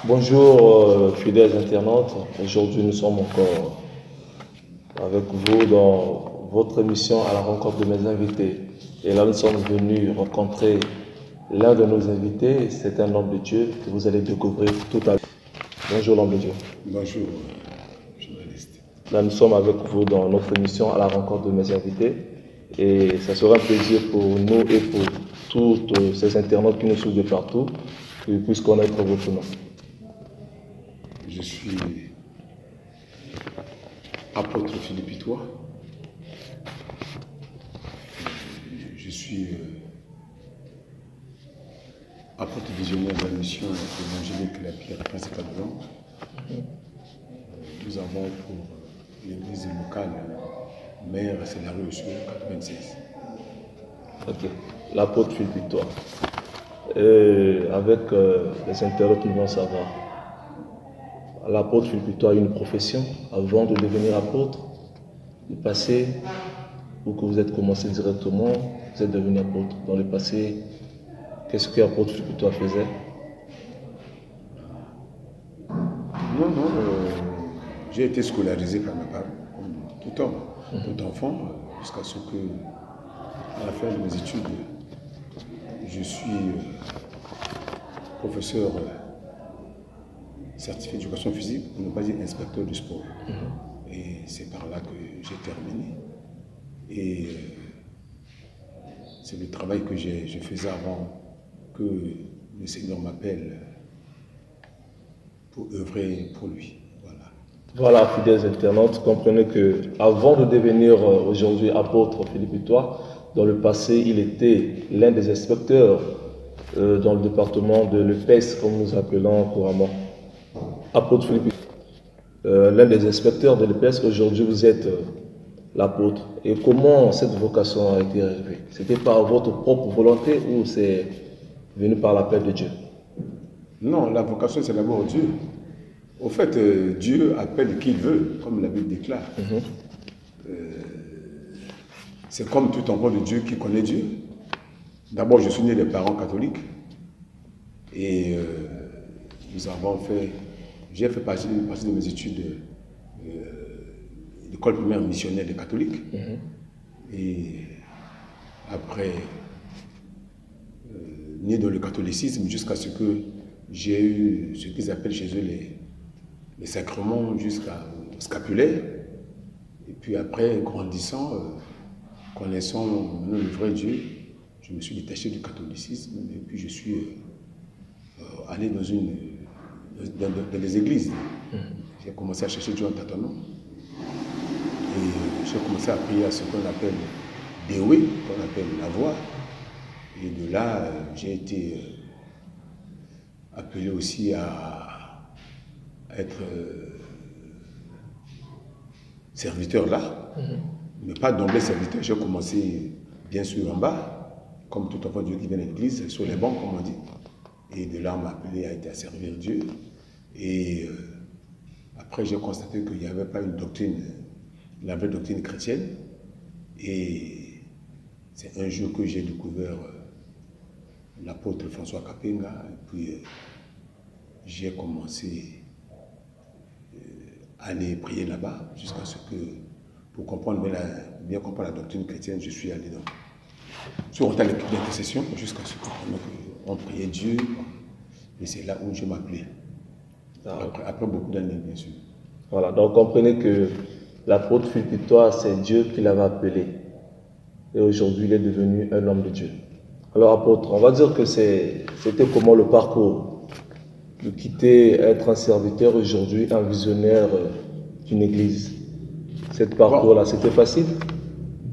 Bonjour fidèles internautes, aujourd'hui nous sommes encore avec vous dans votre émission à la rencontre de mes invités. Et là nous sommes venus rencontrer l'un de nos invités, c'est un homme de Dieu que vous allez découvrir tout à l'heure. Bonjour l'homme de Dieu. Bonjour, journaliste. Là nous sommes avec vous dans notre émission à la rencontre de mes invités. Et ça sera un plaisir pour nous et pour tous ces internautes qui nous suivent de partout qu'ils puissent connaître votre nom. Je suis apôtre philippitois. Je suis apôtre visionnaire de la mission évangélique La Pierre Principale de Londres. Nous avons pour l'église locale mère, c'est la rue Sud 96. Ok, l'apôtre philippitois. Avec les internautes, nous allons savoir. L'apôtre philippitois a une profession avant de devenir apôtre, le passé, ou que vous êtes commencé directement, vous êtes devenu apôtre. Dans le passé, qu'est-ce que l'apôtre philippitois faisait? Non, j'ai été scolarisé par mes parents, comme tout homme, tout enfant, jusqu'à ce que, à la fin de mes études, je suis professeur certifié d'éducation physique, pour ne pas dire inspecteur du sport. Et c'est par là que j'ai terminé. Et c'est le travail que je faisais avant que le Seigneur m'appelle pour œuvrer pour lui. Voilà, fidèles internautes, comprenez que avant de devenir aujourd'hui apôtre philippitois, dans le passé, il était l'un des inspecteurs dans le département de l'EPES, comme nous appelons couramment. Apôtre philippitois, l'un des inspecteurs de l'EPES, aujourd'hui vous êtes l'apôtre. Et comment cette vocation a été réalisée? C'était par votre propre volonté ou c'est venu par l'appel de Dieu? Non, la vocation c'est d'abord Dieu. Au fait, Dieu appelle qui il veut, comme la Bible déclare. C'est comme tout enfant de Dieu qui connaît Dieu. D'abord, je suis né de parents catholiques. Et j'ai fait partie de mes études d'école primaire missionnaire des catholiques. Et après, né dans le catholicisme, jusqu'à ce que j'ai eu ce qu'ils appellent chez eux les sacrements jusqu'au scapulaire. Et puis après, grandissant, connaissant le vrai Dieu, je me suis détaché du catholicisme et puis je suis allé dans les églises. J'ai commencé à chercher Dieu en tâtonnant. Et j'ai commencé à prier à ce qu'on appelle Déoué, qu'on appelle la voix. Et de là, j'ai été appelé aussi à être serviteur là, mais pas d'emblée serviteur. J'ai commencé bien sûr en bas, comme tout enfant de Dieu qui vient à l'église, sur les bancs comme on dit. Et de là on m'a appelé à servir Dieu. Et après j'ai constaté qu'il n'y avait pas une doctrine, la vraie doctrine chrétienne. Et c'est un jour que j'ai découvert l'apôtre François Kapenga. Et puis j'ai commencé aller prier là-bas jusqu'à ce que, pour comprendre bien comprendre la doctrine chrétienne, je suis allé sur un l'équipe d'intercession jusqu'à ce qu'on priait Dieu. Et c'est là où Dieu m'a appelé. Après beaucoup d'années, bien sûr. Voilà, donc comprenez que l'apôtre philippitois, c'est Dieu qui l'avait appelé. Et aujourd'hui, il est devenu un homme de Dieu. Alors, apôtre, on va dire que c'était comment le parcours de quitter être un serviteur aujourd'hui, un visionnaire d'une église. Cette parcours-là, c'était facile?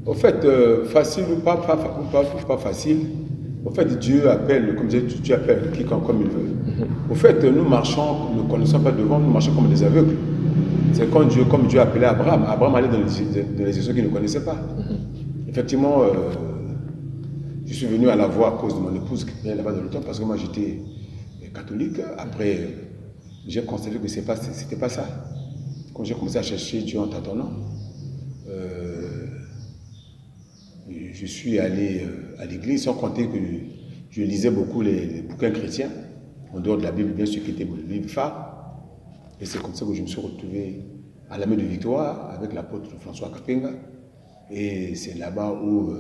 Au fait, facile ou pas facile. Au fait, Dieu appelle, comme je disais, Dieu appelle quiconque comme il veut. Au fait, nous marchons, ne connaissons pas devant, nous marchons comme des aveugles. C'est comme Dieu appelait Abraham. Abraham allait dans les églises qu'il ne connaissait pas. Effectivement, je suis venu à la voie à cause de mon épouse qui est là-bas dans le temps, parce que moi j'étais catholique. Après, j'ai constaté que c'était pas ça. Quand j'ai commencé à chercher Dieu en tâtonnant, je suis allé à l'église, sans compter que je lisais beaucoup les bouquins chrétiens. en dehors de la Bible, bien sûr, qui était le livre phare. Et c'est comme ça que je me suis retrouvé à la main de Victoire avec l'apôtre François Kapenga. Et c'est là-bas où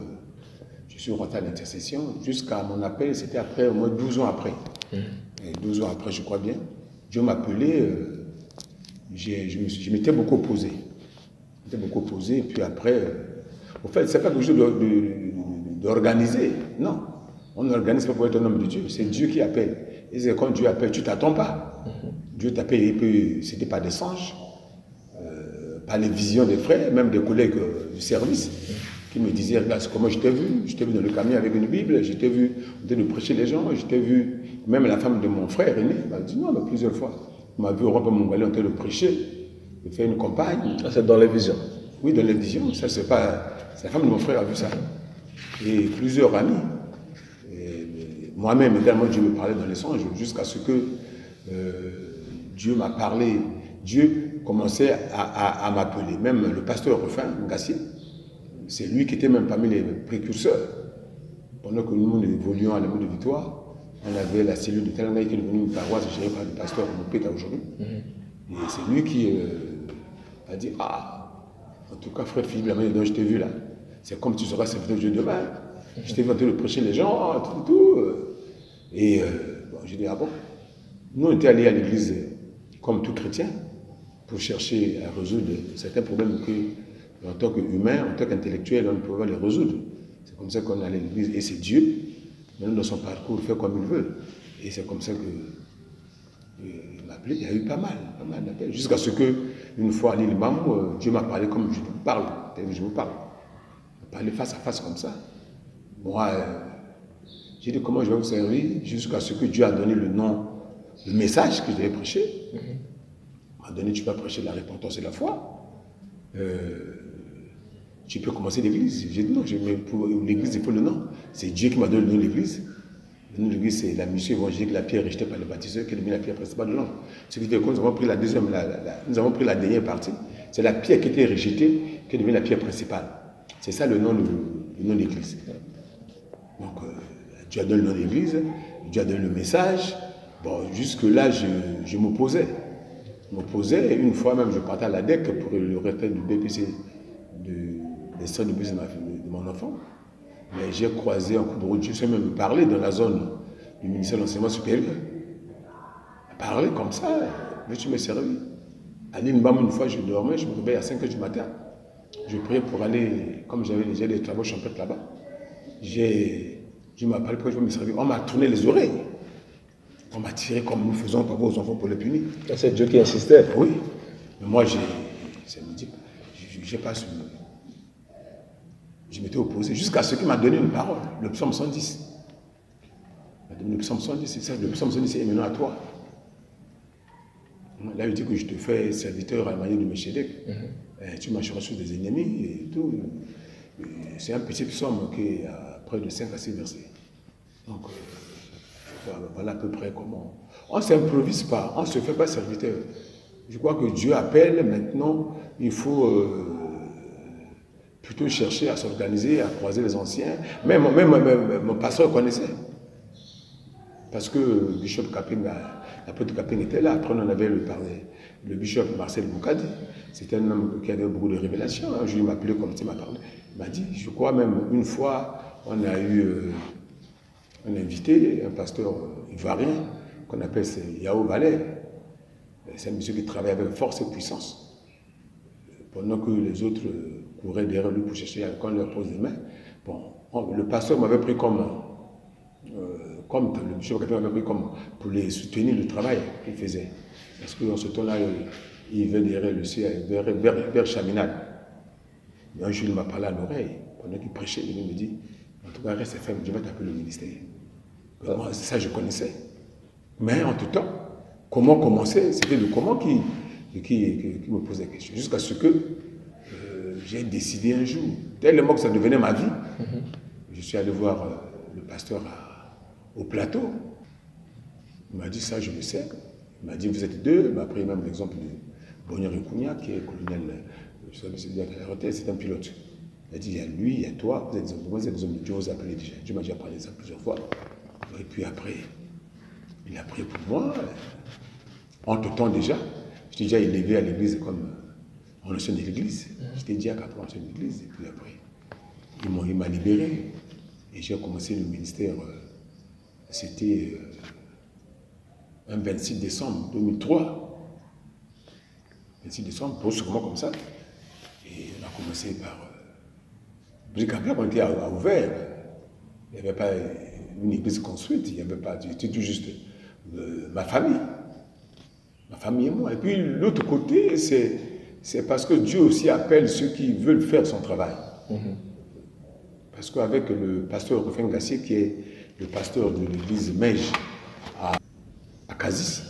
je suis rentré à l'intercession. Jusqu'à mon appel, c'était après, au moins 12 ans après. Et 12 ans après, je crois bien, Dieu m'appelait. Je m'étais beaucoup opposé. Et puis après, au fait, c'est pas quelque chose d'organiser. Non. On n'organise pas pour être un homme de Dieu. C'est Dieu qui appelle. Et c'est quand Dieu appelle, tu ne t'attends pas. Dieu t'appelle, c'était pas des singes, pas les visions des frères, même des collègues du service, qui me disaient, regarde comment je t'ai vu dans le camion avec une Bible, je t'ai vu en train de prêcher les gens, je t'ai vu, même la femme de mon frère aîné m'a dit non, mais plusieurs fois. On m'a vu au Roi Mongolais en train de prêcher, de faire une campagne. C'est dans les visions. Oui, dans les visions. Ça, c'est pas. La femme de mon frère a vu ça. Et plusieurs amis. Moi-même également, Dieu me parlait dans les songes, jusqu'à ce que Dieu m'a parlé. Dieu commençait à m'appeler. Même le pasteur Rufin Ngassi, c'est lui qui était même parmi les précurseurs. Pendant que nous évoluions à la main de Victoire, on avait la cellule de Talanga qui est devenue une paroisse gérée par le pasteur Mopeta aujourd'hui. Et c'est lui qui a dit, en tout cas, frère Philippe, la manière dont je t'ai vu là, c'est comme tu seras serviteur de Dieu demain. Je t'ai vu en train de prêcher les gens, tout. Et bon, j'ai dit, ah bon. Nous, on était allés à l'église comme tout chrétien pour chercher à résoudre certains problèmes que, en tant qu'humain, en tant qu'intellectuel, on ne pouvait pas les résoudre. C'est comme ça qu'on allait à l'église. Et c'est Dieu, même dans son parcours, fait comme il veut. Et c'est comme ça que il m'a appelé. Il y a eu pas mal d'appels. Jusqu'à ce que, une fois à l'île Mamou, Dieu m'a parlé comme je vous parle. Je vous parle. Il m'a parlé face à face comme ça. Moi, j'ai dit comment je vais vous servir jusqu'à ce que Dieu a donné le nom, le message que je devais prêcher. Il m'a donné, tu vas prêcher la repentance et la foi. Tu peux commencer l'église. J'ai dit non, pour l'église, il faut le nom. C'est Dieu qui m'a donné le nom de l'église. Le nom de l'église, c'est la mission évangélique, la pierre rejetée par les baptiseurs, qui est devenue la pierre principale de l'homme. Ce qui fait que nous avons pris nous avons pris la dernière partie. C'est la pierre qui était rejetée, qui est devenue la pierre principale. C'est ça le nom de l'église. Donc, Dieu a donné le nom de l'église, Dieu a donné le message. Bon, jusque-là, je m'opposais. Une fois même, je partais à la DEC pour le retrait du BPC, des soins de bus de mon enfant. Mais j'ai croisé un coup de route, je sais même parler dans la zone du ministère de l'Enseignement supérieur. Parler comme ça, je suis me servi. À l'île Mbam, une fois, je dormais, je me réveillais à 5 h du matin. Je priais pour aller, comme j'avais déjà des travaux champêtres là-bas. Je m'appelais pour que je me servir. On m'a tourné les oreilles. On m'a tiré comme nous faisons par aux enfants pour les punir. C'est Dieu qui insistait. Oui. Mais moi, je m'étais opposé jusqu'à ce qu'il m'a donné une parole, le psaume 110. Il m'a donné le psaume 110, c'est ça, le psaume 110, c'est éminent à toi. Là, il dit que je te fais serviteur à la manière de Méchédek. Tu marcheras sur des ennemis et tout. C'est un petit psaume qui a près de 5 à 6 versets. Donc, voilà à peu près comment. On ne s'improvise pas, on ne se fait pas serviteur. Je crois que Dieu appelle maintenant, il faut plutôt chercher à s'organiser, à croiser les anciens. Même mon pasteur connaissait. Parce que le bishop Kapenga, l'apôtre Kapenga était là. Après, on en avait le bishop Marcel Boukadi. C'était un homme qui avait beaucoup de révélations. Un jour, il m'a appelé comme ça, il m'a parlé. Il m'a dit, je crois même, une fois, on a eu un invité, un pasteur ivoirien, qu'on appelle Yao Valère. C'est un monsieur qui travaille avec force et puissance. Pendant que les autres couraient derrière lui pour chercher à quand leur pose des mains. Bon, le pasteur m'avait pris comme le bishop m'avait pris comme pour les soutenir le travail qu'il faisait. Parce qu'en ce temps-là, il venait derrière le ciel, vers Chaminade. Et un jour, il m'a parlé à l'oreille. Pendant qu'il prêchait, il me dit, en tout cas, reste ferme, je vais t'appeler le ministère. Moi, ça, je connaissais. Mais en tout temps, comment commencer, c'était le comment qui me posait la question. Jusqu'à ce que j'ai décidé un jour, tellement que ça devenait ma vie, je suis allé voir le pasteur au plateau. Il m'a dit ça, je le sais. Il m'a dit, vous êtes deux. Il m'a pris même l'exemple de Bonnier Kounia, qui est colonel, c'est un pilote. Il a dit, il y a lui, il y a toi, vous êtes des hommes de Dieu, vous appelez déjà. Dieu m'a déjà parlé de ça plusieurs fois. Et puis après, Il a prié pour moi. Entre-temps déjà, j'étais déjà élevé à l'église comme en ancien de l'église. J'étais diacre après en ancien de l'église. Et puis après, il m'a libéré. Et j'ai commencé le ministère. C'était un 26 décembre 2003. 26 décembre, brusquement comme ça. Et on a commencé par... Bric-à-brac, on était à ouvert. Il n'y avait pas une église construite. Il n'y avait pas... C'était tout juste ma famille. Ma famille et moi. Et puis l'autre côté, c'est parce que Dieu aussi appelle ceux qui veulent faire son travail. Parce qu'avec le pasteur Rufin Gassier, qui est le pasteur de l'église Mège à Kazis,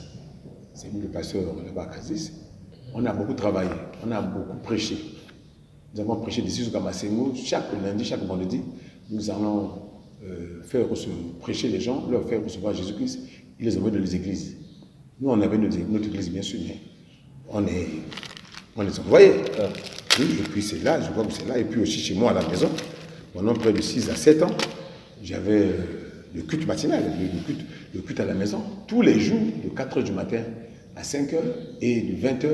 c'est lui le pasteur là-bas à Kazis, on a beaucoup travaillé, on a beaucoup prêché. Nous avons prêché d'ici jusqu'à Massengo, chaque lundi, chaque vendredi, nous allons prêcher les gens, leur faire recevoir Jésus-Christ, il les envoie dans les églises. Nous, on avait notre église, bien sûr, mais on les envoyait. Oui, et puis c'est là, je vois que c'est là, et puis aussi chez moi à la maison, pendant près de 6 à 7 ans, j'avais le culte matinal, le culte à la maison, tous les jours, de 4 h du matin à 5 h et de 20 h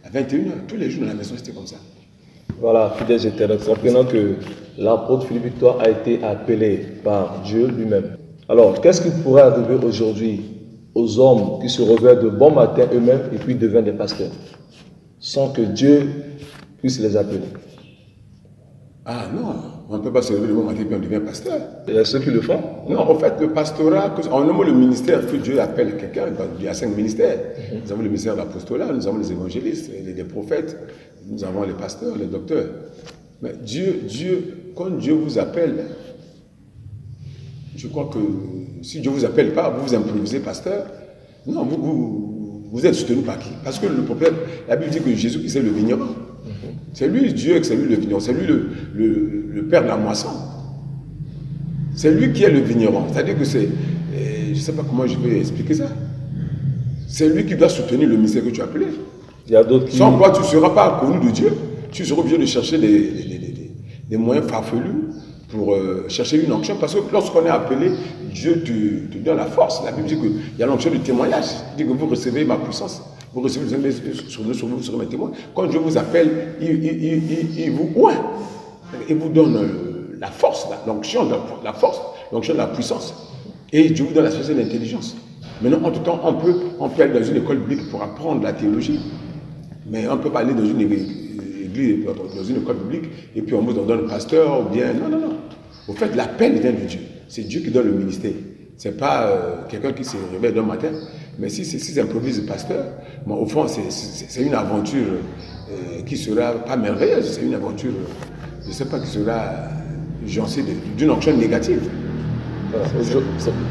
à 21 h, tous les jours dans la maison, c'était comme ça. Voilà, fidèles internautes, comprenant que l'apôtre Philippe Victoire a été appelé par Dieu lui-même. Alors, qu'est-ce qui pourrait arriver aujourd'hui aux hommes qui se réveillent de bon matin eux-mêmes et puis deviennent des pasteurs, sans que Dieu puisse les appeler? Ah non, on ne peut pas se réveiller le bon matin et puis on devient pasteur. Il y a ceux qui le font. Non, en fait, le pastorat, en nommant le ministère que Dieu appelle quelqu'un, il y a 5 ministères. Nous avons le ministère de l'apostolat, nous avons les évangélistes, les prophètes, nous avons les pasteurs, les docteurs. Mais quand Dieu vous appelle, je crois que si Dieu ne vous appelle pas, vous vous improvisez pasteur. Non, vous êtes soutenu par qui? Parce que le prophète, la Bible dit que Jésus, c'est le vigneron. C'est lui Dieu, c'est lui le vigneron, c'est lui le père de la moisson. C'est lui qui est le vigneron. C'est-à-dire que c'est, je ne sais pas comment je vais expliquer ça. C'est lui qui doit soutenir le ministère que tu as appelé. Il y a d'autres qui... Sans quoi tu ne seras pas connu de Dieu. Tu seras obligé de chercher des moyens farfelus pour chercher une onction. Parce que lorsqu'on est appelé, Dieu te donne la force. La Bible dit qu'il y a l'onction de témoignage. Il dit que vous recevez ma puissance. Vous recevez sur vous serez mes témoins. Quand Dieu vous appelle, il vous oint. Il vous donne la force, l'onction de la force, l'onction de la puissance. Et Dieu vous donne la spéciale d'intelligence. Maintenant, en tout temps, on peut aller dans une école biblique pour apprendre la théologie. Mais on ne peut pas aller dans une église, dans une école biblique, et puis on vous donne pasteur, ou bien... Non, non, non. Au fait, l'appel vient de Dieu. C'est Dieu qui donne le ministère. Ce n'est pas quelqu'un qui se réveille d'un matin. Mais si s'improvise pasteur, bon, au fond, c'est une aventure qui sera pas merveilleuse. C'est une aventure, je ne sais pas, qui sera gencée d'une onction négative. Voilà.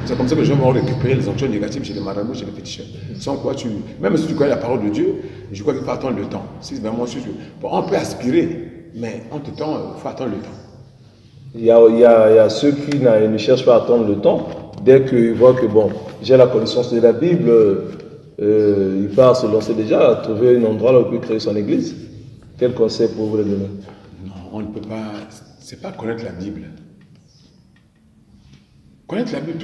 C'est comme ça que les gens vont récupérer les onctions négatives chez les marabouts, chez les féticheurs. Sans quoi même si tu connais la parole de Dieu, je crois qu'il faut attendre le temps. Si vraiment, on peut aspirer, mais en tout temps, il faut attendre le temps. Il y a ceux qui ne cherchent pas à attendre le temps. Dès qu'ils voient que, bon, j'ai la connaissance de la Bible, ils partent se lancer déjà, à trouver un endroit où il peut créer son église. Quel conseil pour vous les donner? Non, on ne peut pas... C'est pas connaître la Bible. Connaître la Bible,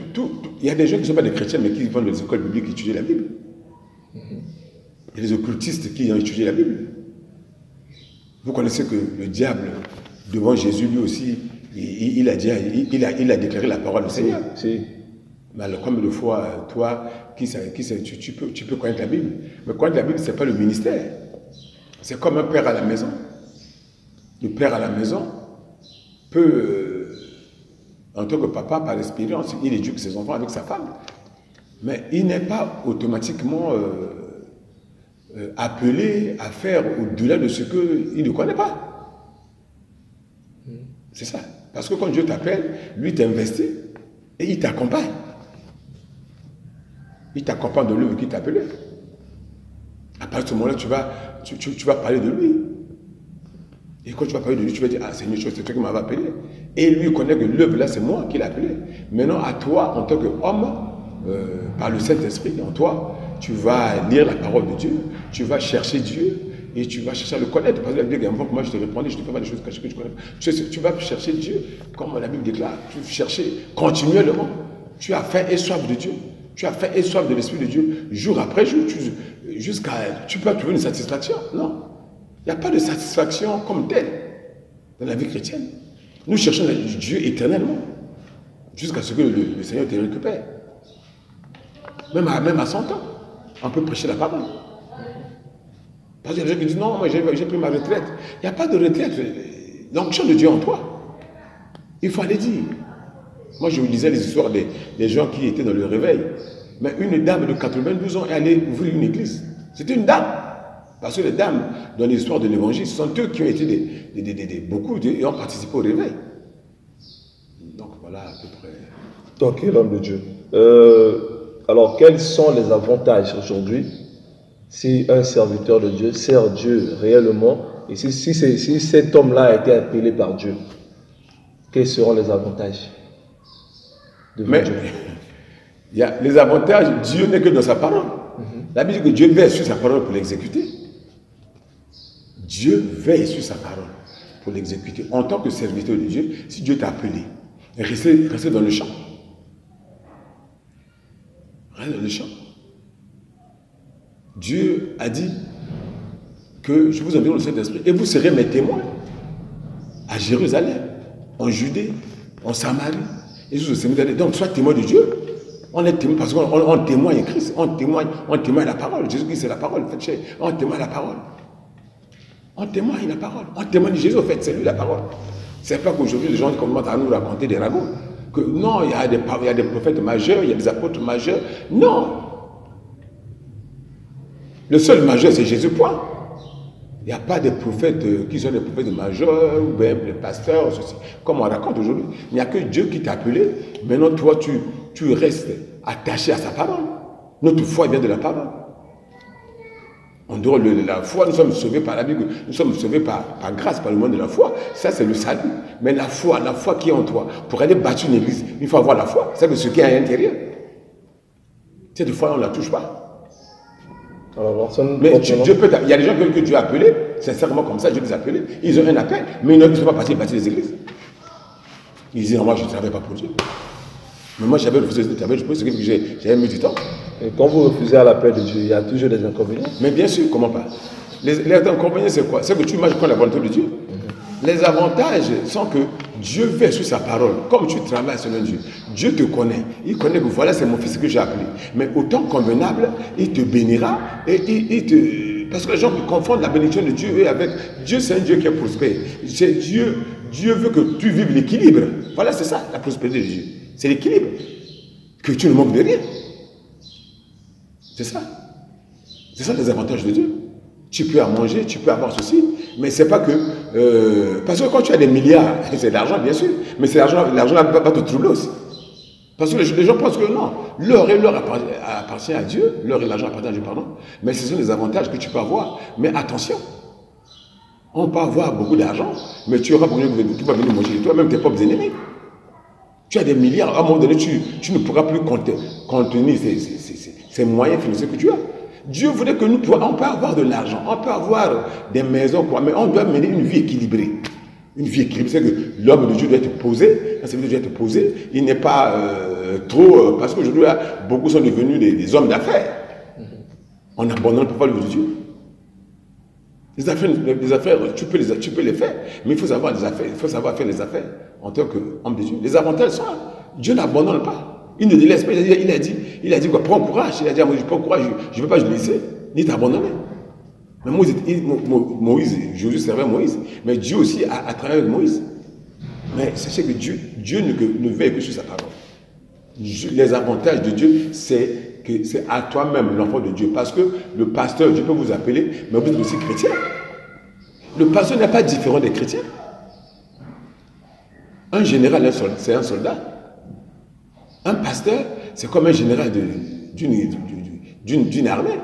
il y a des gens qui ne sont pas des chrétiens, mais qui vont dans les écoles bibliques étudier la Bible. Il y a des occultistes qui ont étudié la Bible. Vous connaissez que le diable, devant Jésus, lui aussi, il a déclaré la parole du Seigneur. Si. Mais alors, combien de fois, toi, tu peux connaître la Bible? Mais connaître la Bible, ce n'est pas le ministère. C'est comme un père à la maison. Le père à la maison peut, en tant que papa, par expérience, il éduque ses enfants avec sa femme. Mais il n'est pas automatiquement appelé à faire au-delà de ce qu'il ne connaît pas. C'est ça. Parce que quand Dieu t'appelle, lui t'investit et il t'accompagne. Il t'accompagne de l'œuvre qui t'a appelé. À partir de ce moment-là, tu vas parler de lui. Et quand tu vas parler de lui, tu vas dire, ah, c'est une chose, c'est toi qui m'avais appelé. Et lui, il connaît que l'œuvre là, c'est moi qui l'ai appelé. Maintenant, à toi, en tant qu'homme, par le Saint-Esprit, en toi, tu vas lire la parole de Dieu, tu vas chercher Dieu, et tu vas chercher à le connaître. Parce que la Bible dit, moi je te répondais, je ne te fais pas des choses cachées que tu connais. Tu vas chercher Dieu, comme la Bible déclare, tu vas chercher continuellement. Tu as faim et soif de Dieu. Tu as faim et soif de l'Esprit de Dieu jour après jour, jusqu'à... Tu peux trouver une satisfaction. Non. Il n'y a pas de satisfaction comme telle dans la vie chrétienne. Nous cherchons Dieu éternellement, jusqu'à ce que le Seigneur te récupère. Même à 100 ans, on peut prêcher la parole. Parce qu'il y a des gens qui disent, non, moi j'ai pris ma retraite. Il n'y a pas de retraite. L'onction de Dieu en toi. Il faut aller dire. Moi, je vous disais les histoires des gens qui étaient dans le réveil. Mais une dame de 92 ans est allée ouvrir une église. C'était une dame. Parce que les dames, dans l'histoire de l'évangile, ce sont eux qui ont été beaucoup et ont participé au réveil. Donc voilà à peu près. Ok, l'homme de Dieu. Alors, quels sont les avantages aujourd'hui si un serviteur de Dieu sert Dieu réellement et si cet homme-là a été appelé par Dieu? Quels seront les avantages de Mais Dieu? Il y a les avantages, Dieu n'est que dans sa parole. La Bible dit que Dieu veille sur sa parole pour l'exécuter. Dieu veille sur sa parole pour l'exécuter. En tant que serviteur de Dieu, si Dieu t'a appelé, restez dans le champ. Restez dans le champ. Dieu a dit que je vous enverrai le Saint-Esprit et vous serez mes témoins à Jérusalem, en Judée, en Samarie et jusqu'au Sénégal. Donc sois témoin de Dieu. On est témoin parce qu'on témoigne Christ, on témoigne la parole. Jésus-Christ c'est la parole, on témoigne la parole. On témoigne la parole. On témoigne Jésus, en fait, c'est lui la parole. C'est pas qu'aujourd'hui les gens commencent à nous raconter des ragots. Que non, il y a des prophètes majeurs, il y a des apôtres majeurs. Non. Le seul majeur, c'est Jésus, point. Il n'y a pas de prophètes qui sont des prophètes majeurs, ou bien des pasteurs, ceci, comme on raconte aujourd'hui. Il n'y a que Dieu qui t'a appelé. Maintenant, toi, tu restes attaché à sa parole. Notre foi vient de la parole. En dehors de la foi, nous sommes sauvés par la Bible, nous sommes sauvés par grâce, par le moyen de la foi. Ça, c'est le salut. Mais la foi qui est en toi, pour aller bâtir une église, il faut avoir la foi. C'est ce qui est à l'intérieur. Cette foi, on ne la touche pas. Alors, mais il y a des gens que Dieu a appelés, sincèrement comme ça, Dieu les a appelés, ils ont un appel, mais ils ne sont pas passés bâtir les églises. Ils disent, moi je ne travaille pas pour Dieu. Mais moi j'avais refusé de travailler, je pense que j'avais mis du temps. Et quand vous refusez à l'appel de Dieu, il y a toujours des inconvénients. Mais bien sûr, comment pas? Les inconvénients, c'est quoi? C'est que tu marches contre la volonté de Dieu. Les avantages sont que Dieu veille sur sa parole. Comme tu travailles selon Dieu, Dieu te connaît. Il connaît que voilà, c'est mon fils que j'ai appelé. Mais autant convenable, il te bénira et parce que les gens confondent la bénédiction de Dieu avec Dieu, c'est un Dieu qui est prospère. C'est Dieu veut que tu vives l'équilibre. Voilà, c'est ça, la prospérité de Dieu. C'est l'équilibre. Que tu ne manques de rien. C'est ça. C'est ça les avantages de Dieu. Tu peux en manger, tu peux avoir ceci, mais c'est pas que... parce que quand tu as des milliards, c'est de l'argent bien sûr, mais c'est l'argent va te troubler aussi. Parce que les gens pensent que non, l'or appartient à Dieu, l'or et l'argent appartiennent à Dieu, pardon, mais ce sont les avantages que tu peux avoir. Mais attention, on peut avoir beaucoup d'argent, mais tu auras beaucoup qui va venir manger de toi, même tes propres ennemis. Tu as des milliards, à un moment donné, tu ne pourras plus contenir ces moyens financiers que tu as. Dieu voulait que nous, on peut avoir de l'argent, on peut avoir des maisons, quoi, mais on doit mener une vie équilibrée. Une vie équilibrée, c'est que l'homme de Dieu doit être posé, la serviteur doit être posé, il n'est pas trop... parce qu'aujourd'hui, beaucoup sont devenus des hommes d'affaires. On abandonne le parole de Dieu. Les affaires, tu peux les faire, mais il faut savoir des affaires, il faut savoir faire les affaires en tant qu'homme de Dieu. Les avantages sont là. Dieu n'abandonne pas. Il ne délaisse pas. Il a dit quoi? Prends courage. Il a dit à Moïse, prends courage, je ne vais pas te laisser, ni t'abandonner. Mais Moïse, Jésus servait Moïse. Mais Dieu aussi a travaillé avec Moïse. Mais sachez que Dieu ne veille que sur sa parole. Les avantages de Dieu, c'est que c'est à toi-même, l'enfant de Dieu. Parce que le pasteur, Dieu peut vous appeler, mais vous êtes aussi chrétien. Le pasteur n'est pas différent des chrétiens. Un général, c'est un soldat. Un pasteur, c'est comme un général d'une armée.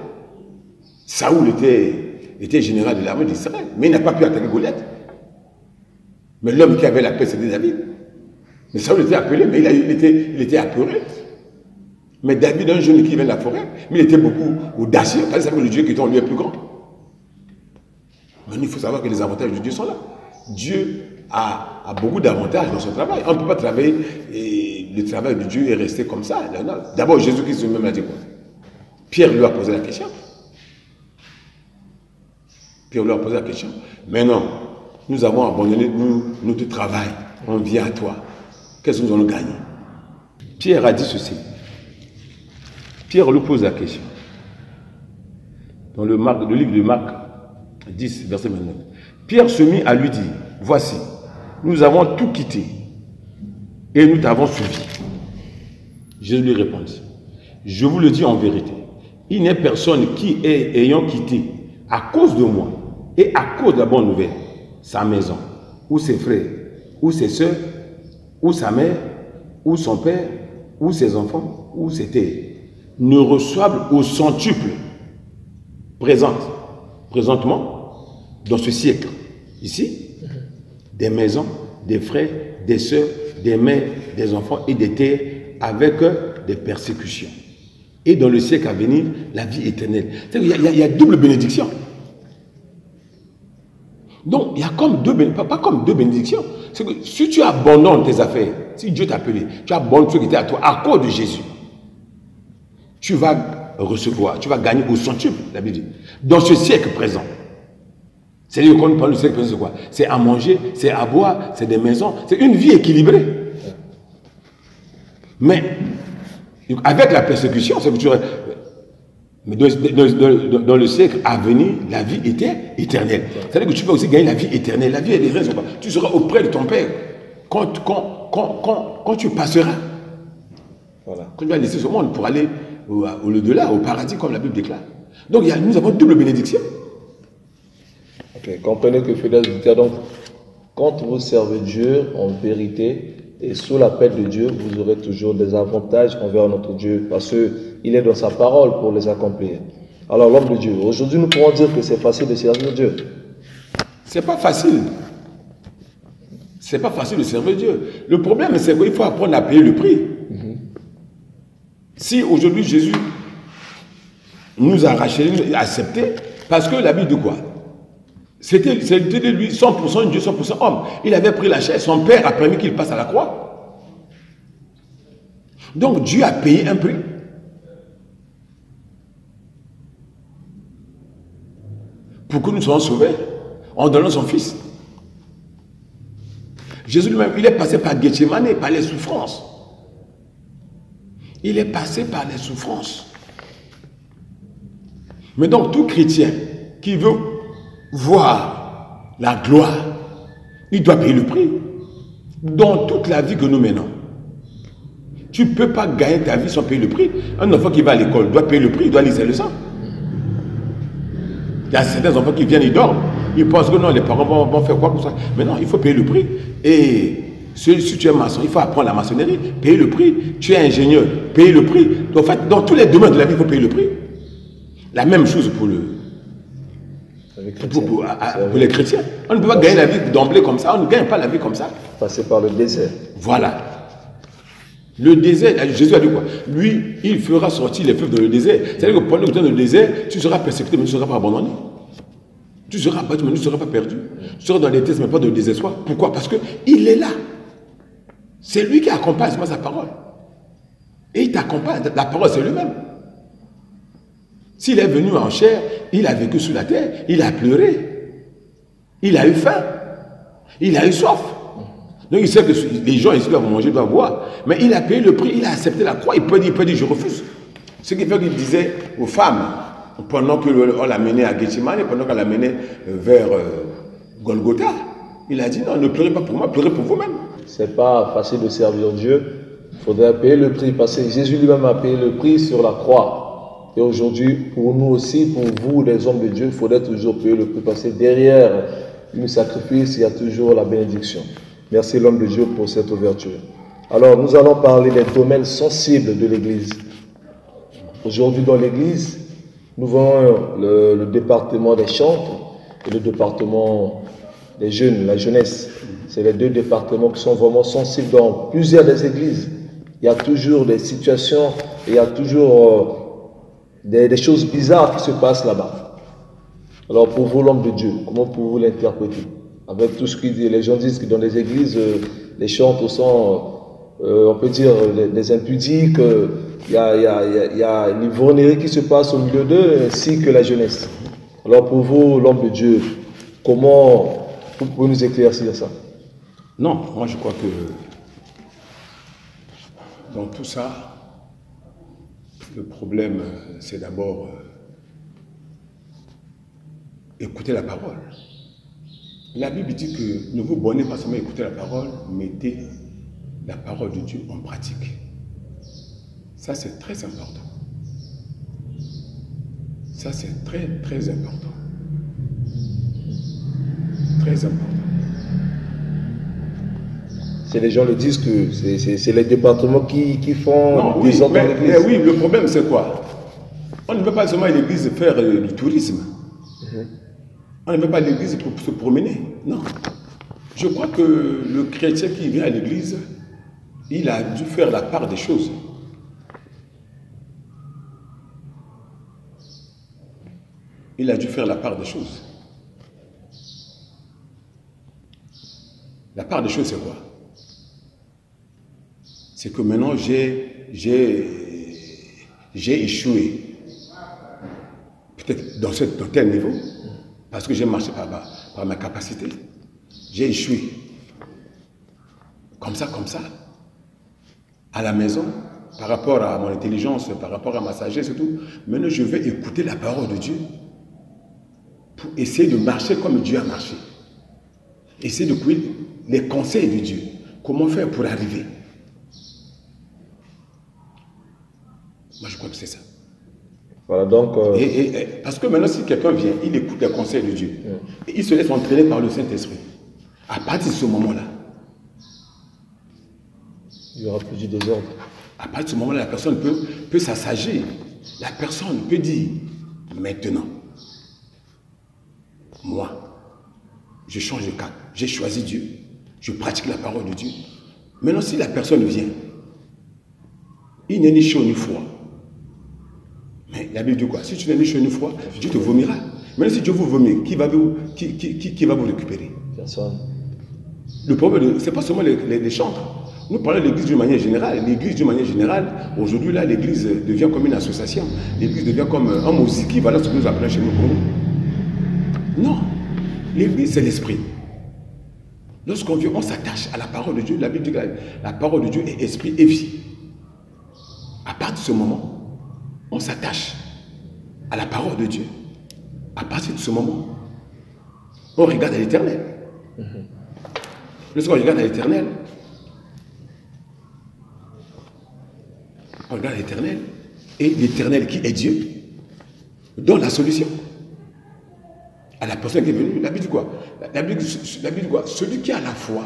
Saoul était général de l'armée d'Israël, mais il n'a pas pu attaquer Goliath. Mais l'homme qui avait la paix, c'était David. Mais Saoul était appelé, mais il était apeuré. Mais David, un jeune qui vient de la forêt, mais il était beaucoup audacieux, parce que le Dieu qui est en lui est plus grand. Mais il faut savoir que les avantages de Dieu sont là. Dieu a beaucoup d'avantages dans son travail. On ne peut pas travailler le travail de Dieu est resté comme ça. D'abord, Jésus-Christ lui-même a dit quoi? Pierre lui a posé la question. Pierre lui a posé la question. Mais non, nous avons abandonné notre travail. On vient à toi. Qu'est-ce que nous allons gagner? Pierre a dit ceci. Pierre lui pose la question. Dans le livre de Marc 10, verset 29. Pierre se mit à lui dire, voici, nous avons tout quitté et nous t'avons suivi. Jésus lui répondit, je vous le dis en vérité, il n'est personne qui ayant quitté à cause de moi et à cause de la bonne nouvelle, sa maison, ou ses frères, ou ses soeurs, ou sa mère, ou son père, ou ses enfants, ou ses terres, ne reçoivent au centuple présentement, dans ce siècle, ici, des maisons, des frères, des sœurs, des mères, des enfants et des terres avec des persécutions. Et dans le siècle à venir, la vie éternelle. Il y a double bénédiction. Donc, il y a comme pas comme deux bénédictions. C'est que si tu abandonnes tes affaires, si Dieu t'a appelé, tu abandonnes ce qui était à toi à cause de Jésus, tu vas recevoir, tu vas gagner au centuple, la Bible dit. Dans ce siècle présent. C'est-à-dire qu'on parle du siècle présent, c'est quoi? C'est à manger, c'est à boire, c'est des maisons, c'est une vie équilibrée. Mais, avec la persécution, c'est que tu... Mais dans le siècle à venir, la vie était éternelle. C'est-à-dire que tu vas aussi gagner la vie éternelle. La vie est des raisons. Tu seras auprès de ton Père quand tu passeras. Voilà. Quand tu vas laisser ce monde pour aller au-delà, au paradis, comme la Bible déclare. Donc nous avons double bénédiction. Ok, comprenez que fidèles auditeurs, donc, quand vous servez Dieu en vérité et sous l'appel de Dieu, vous aurez toujours des avantages envers notre Dieu parce qu'il est dans sa parole pour les accomplir. Alors l'homme de Dieu, aujourd'hui nous pourrons dire que c'est facile de servir Dieu. C'est pas facile. C'est pas facile de servir Dieu. Le problème, c'est qu'il faut apprendre à payer le prix. Si aujourd'hui Jésus nous a racheté, accepté, parce que la Bible dit quoi? C'était de lui 100% Dieu, 100% homme. Il avait pris la chair, son père a permis qu'il passe à la croix. Donc Dieu a payé un prix. Pour que nous soyons sauvés, en donnant son fils. Jésus lui-même, il est passé par Gethsemane, par les souffrances. Il est passé par les souffrances. Mais donc tout chrétien qui veut voir la gloire, il doit payer le prix. Dans toute la vie que nous menons, tu ne peux pas gagner ta vie sans payer le prix. Un enfant qui va à l'école doit payer le prix, il doit lisser le sang. Il y a certains enfants qui viennent, ils dorment. Ils pensent que non, les parents vont faire quoi pour ça. Mais non, il faut payer le prix. Et si tu es maçon, il faut apprendre la maçonnerie, payer le prix. Tu es ingénieur, payer le prix. Donc, en fait, dans tous les domaines de la vie, il faut payer le prix. La même chose pour les chrétiens. On ne peut pas gagner la vie d'emblée comme ça. On ne gagne pas la vie comme ça. Passer par le désert. Voilà. Le désert, Jésus a dit quoi? Lui, il fera sortir les fleuves dans le désert. C'est-à-dire que pendant que tu es dans le désert, tu seras persécuté, mais tu ne seras pas abandonné. Tu seras battu, mais tu ne seras pas perdu. Tu seras dans les tests, mais pas dans le désespoir. Pourquoi? Parce qu'il est là. C'est lui qui accompagne, c'est pas sa parole. Et il t'accompagne. La parole, c'est lui-même. S'il est venu en chair, il a vécu sur la terre, il a pleuré. Il a eu faim. Il a eu soif. Donc il sait que les gens ici doivent manger, doivent boire. Mais il a payé le prix, il a accepté la croix. Il peut dire je refuse. Ce qui fait qu'il disait aux femmes, pendant qu'on l'a mené à Gethsemane, pendant qu'on l'a mené vers Golgotha, il a dit non, ne pleurez pas pour moi, pleurez pour vous-même. C'est pas facile de servir Dieu. Il faudrait payer le prix parce que Jésus lui-même a payé le prix sur la croix. Et aujourd'hui, pour nous aussi, pour vous, les hommes de Dieu, il faudrait toujours payer le prix parce que derrière le sacrifice, il y a toujours la bénédiction. Merci l'homme de Dieu pour cette ouverture. Alors, nous allons parler des domaines sensibles de l'Église. Aujourd'hui, dans l'Église, nous voyons le département des chantres et le département des jeunes, la jeunesse. C'est les deux départements qui sont vraiment sensibles dans plusieurs des églises. Il y a toujours des situations, il y a toujours des choses bizarres qui se passent là-bas. Alors, pour vous, l'homme de Dieu, comment pouvez-vous l'interpréter? Avec tout ce qu'il dit, les gens disent que dans les églises, les chantres sont on peut dire, les impudiques, il y a l'ivrognerie qui se passe au milieu d'eux, ainsi que la jeunesse. Alors pour vous, l'homme de Dieu, comment vous pouvez nous éclaircir ça? Non, moi je crois que dans tout ça, le problème, c'est d'abord écouter la parole. La Bible dit que ne vous bornez pas seulement à écouter la parole, mettez la parole de Dieu en pratique. Ça, c'est très important. Ça, c'est très, très important. Très important. Les gens le disent que c'est les départements qui font non, des ordres dans l'église. Mais oui, le problème c'est quoi? On ne veut pas seulement à l'église faire du tourisme. On ne veut pas à l'église pour se promener. Non. Je crois que le chrétien qui vient à l'église, il a dû faire la part des choses. Il a dû faire la part des choses. La part des choses, c'est quoi? C'est que maintenant, j'ai échoué. Peut-être dans tel niveau, parce que j'ai marché par ma capacité. J'ai échoué. Comme ça, à la maison, par rapport à mon intelligence, par rapport à ma sagesse et tout. Maintenant, je vais écouter la parole de Dieu pour essayer de marcher comme Dieu a marché. Essayer de courir les conseils de Dieu. Comment faire pour arriver? Moi, je crois que c'est ça. Voilà, donc... parce que maintenant, si quelqu'un vient, il écoute les conseils de Dieu, et il se laisse entraîner par le Saint-Esprit. À partir de ce moment-là, il y aura plus du désordre. À partir de ce moment-là, la personne peut s'assagir. La personne peut dire, maintenant, moi, je change de cap. J'ai choisi Dieu. Je pratique la parole de Dieu. Maintenant, si la personne vient, il n'est ni chaud ni froid. Mais la Bible dit quoi? Si tu n'es ni chaud ni froid, Dieu te vomira. Maintenant, si Dieu vous vomit, qui va vous récupérer? Personne. Le problème, ce n'est pas seulement les chantres. Nous parlons de l'église d'une manière générale. L'église d'une manière générale, aujourd'hui, là, l'église devient comme une association. L'église devient comme un mosiki, voilà ce que nous appelons chez nous. Non. L'église, c'est l'esprit. Lorsqu'on vient, on s'attache à la parole de Dieu. La Bible dit que la parole de Dieu est esprit et vie. À partir de ce moment, on s'attache à la parole de Dieu. À partir de ce moment, on regarde à l'éternel. Lorsqu'on regarde à l'éternel, on regarde l'éternel, et l'éternel qui est Dieu donne la solution à la personne qui est venue. La Bible dit quoi? La Bible dit quoi? Celui qui a la foi,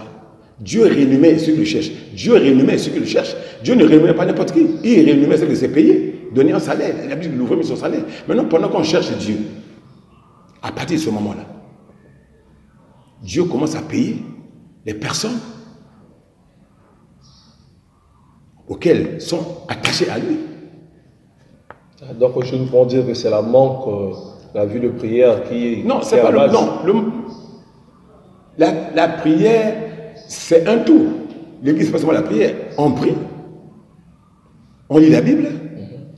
Dieu rémunère ceux qui le cherchent. Dieu rémunère ceux qui le cherchent. Dieu ne rémunère pas n'importe qui. Il rémunère ceux qui s'est payé, donner un salaire. La Bible dit qu'il ouvre son salaire. Maintenant, pendant qu'on cherche Dieu, à partir de ce moment-là, Dieu commence à payer les personnes auxquelles sont attachées à lui. Donc, je nous pourrais dire que c'est la manque, la vie de prière qui... Non, c'est pas le... Non, la prière, c'est un tout. L'église, c'est pas seulement la prière. On prie, on lit la Bible,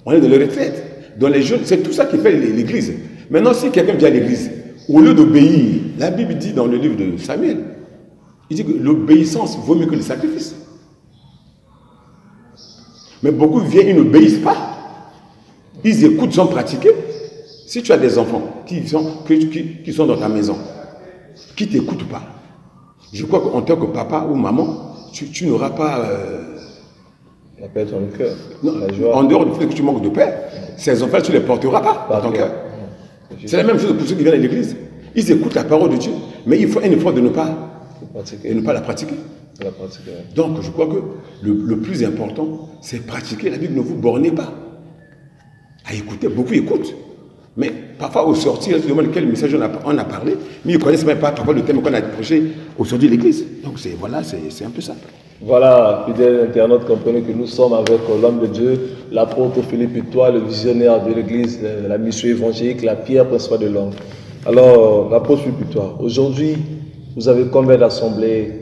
on est dans les retraites, dans les jeûnes. C'est tout ça qui fait l'église. Maintenant, si quelqu'un vient à l'église, au lieu d'obéir, la Bible dit dans le livre de Samuel, il dit que l'obéissance vaut mieux que le sacrifice. Mais beaucoup viennent, ils n'obéissent pas. Ils écoutent sans pratiquer. Si tu as des enfants qui sont dans ta maison, qui ne t'écoutent pas, je crois qu'en tant que papa ou maman, tu n'auras pas... la paix dans le cœur. La joie. En dehors du fait que tu manques de paix, ces enfants, tu ne les porteras pas dans ton cœur. C'est la même chose pour ceux qui viennent à l'église. Ils écoutent la parole de Dieu, mais il faut un effort de ne pas la pratiquer. Donc, je crois que le plus important, c'est pratiquer. La Bible, ne vous bornez pas à écouter. Beaucoup écoutent. Mais parfois, au sortir, ils se demandent quel message on a parlé, mais ils ne connaissent même pas parfois le thème qu'on a prêché au sortir de l'église. Donc, voilà, c'est un peu ça. Voilà, fidèles internautes, comprenez que nous sommes avec l'homme de Dieu, l'apôtre Philippe Utois, le visionnaire de l'église, la mission évangélique, la pierre principale de l'homme. Alors, l'apôtre Philippe Utois, aujourd'hui, vous avez combien d'assemblées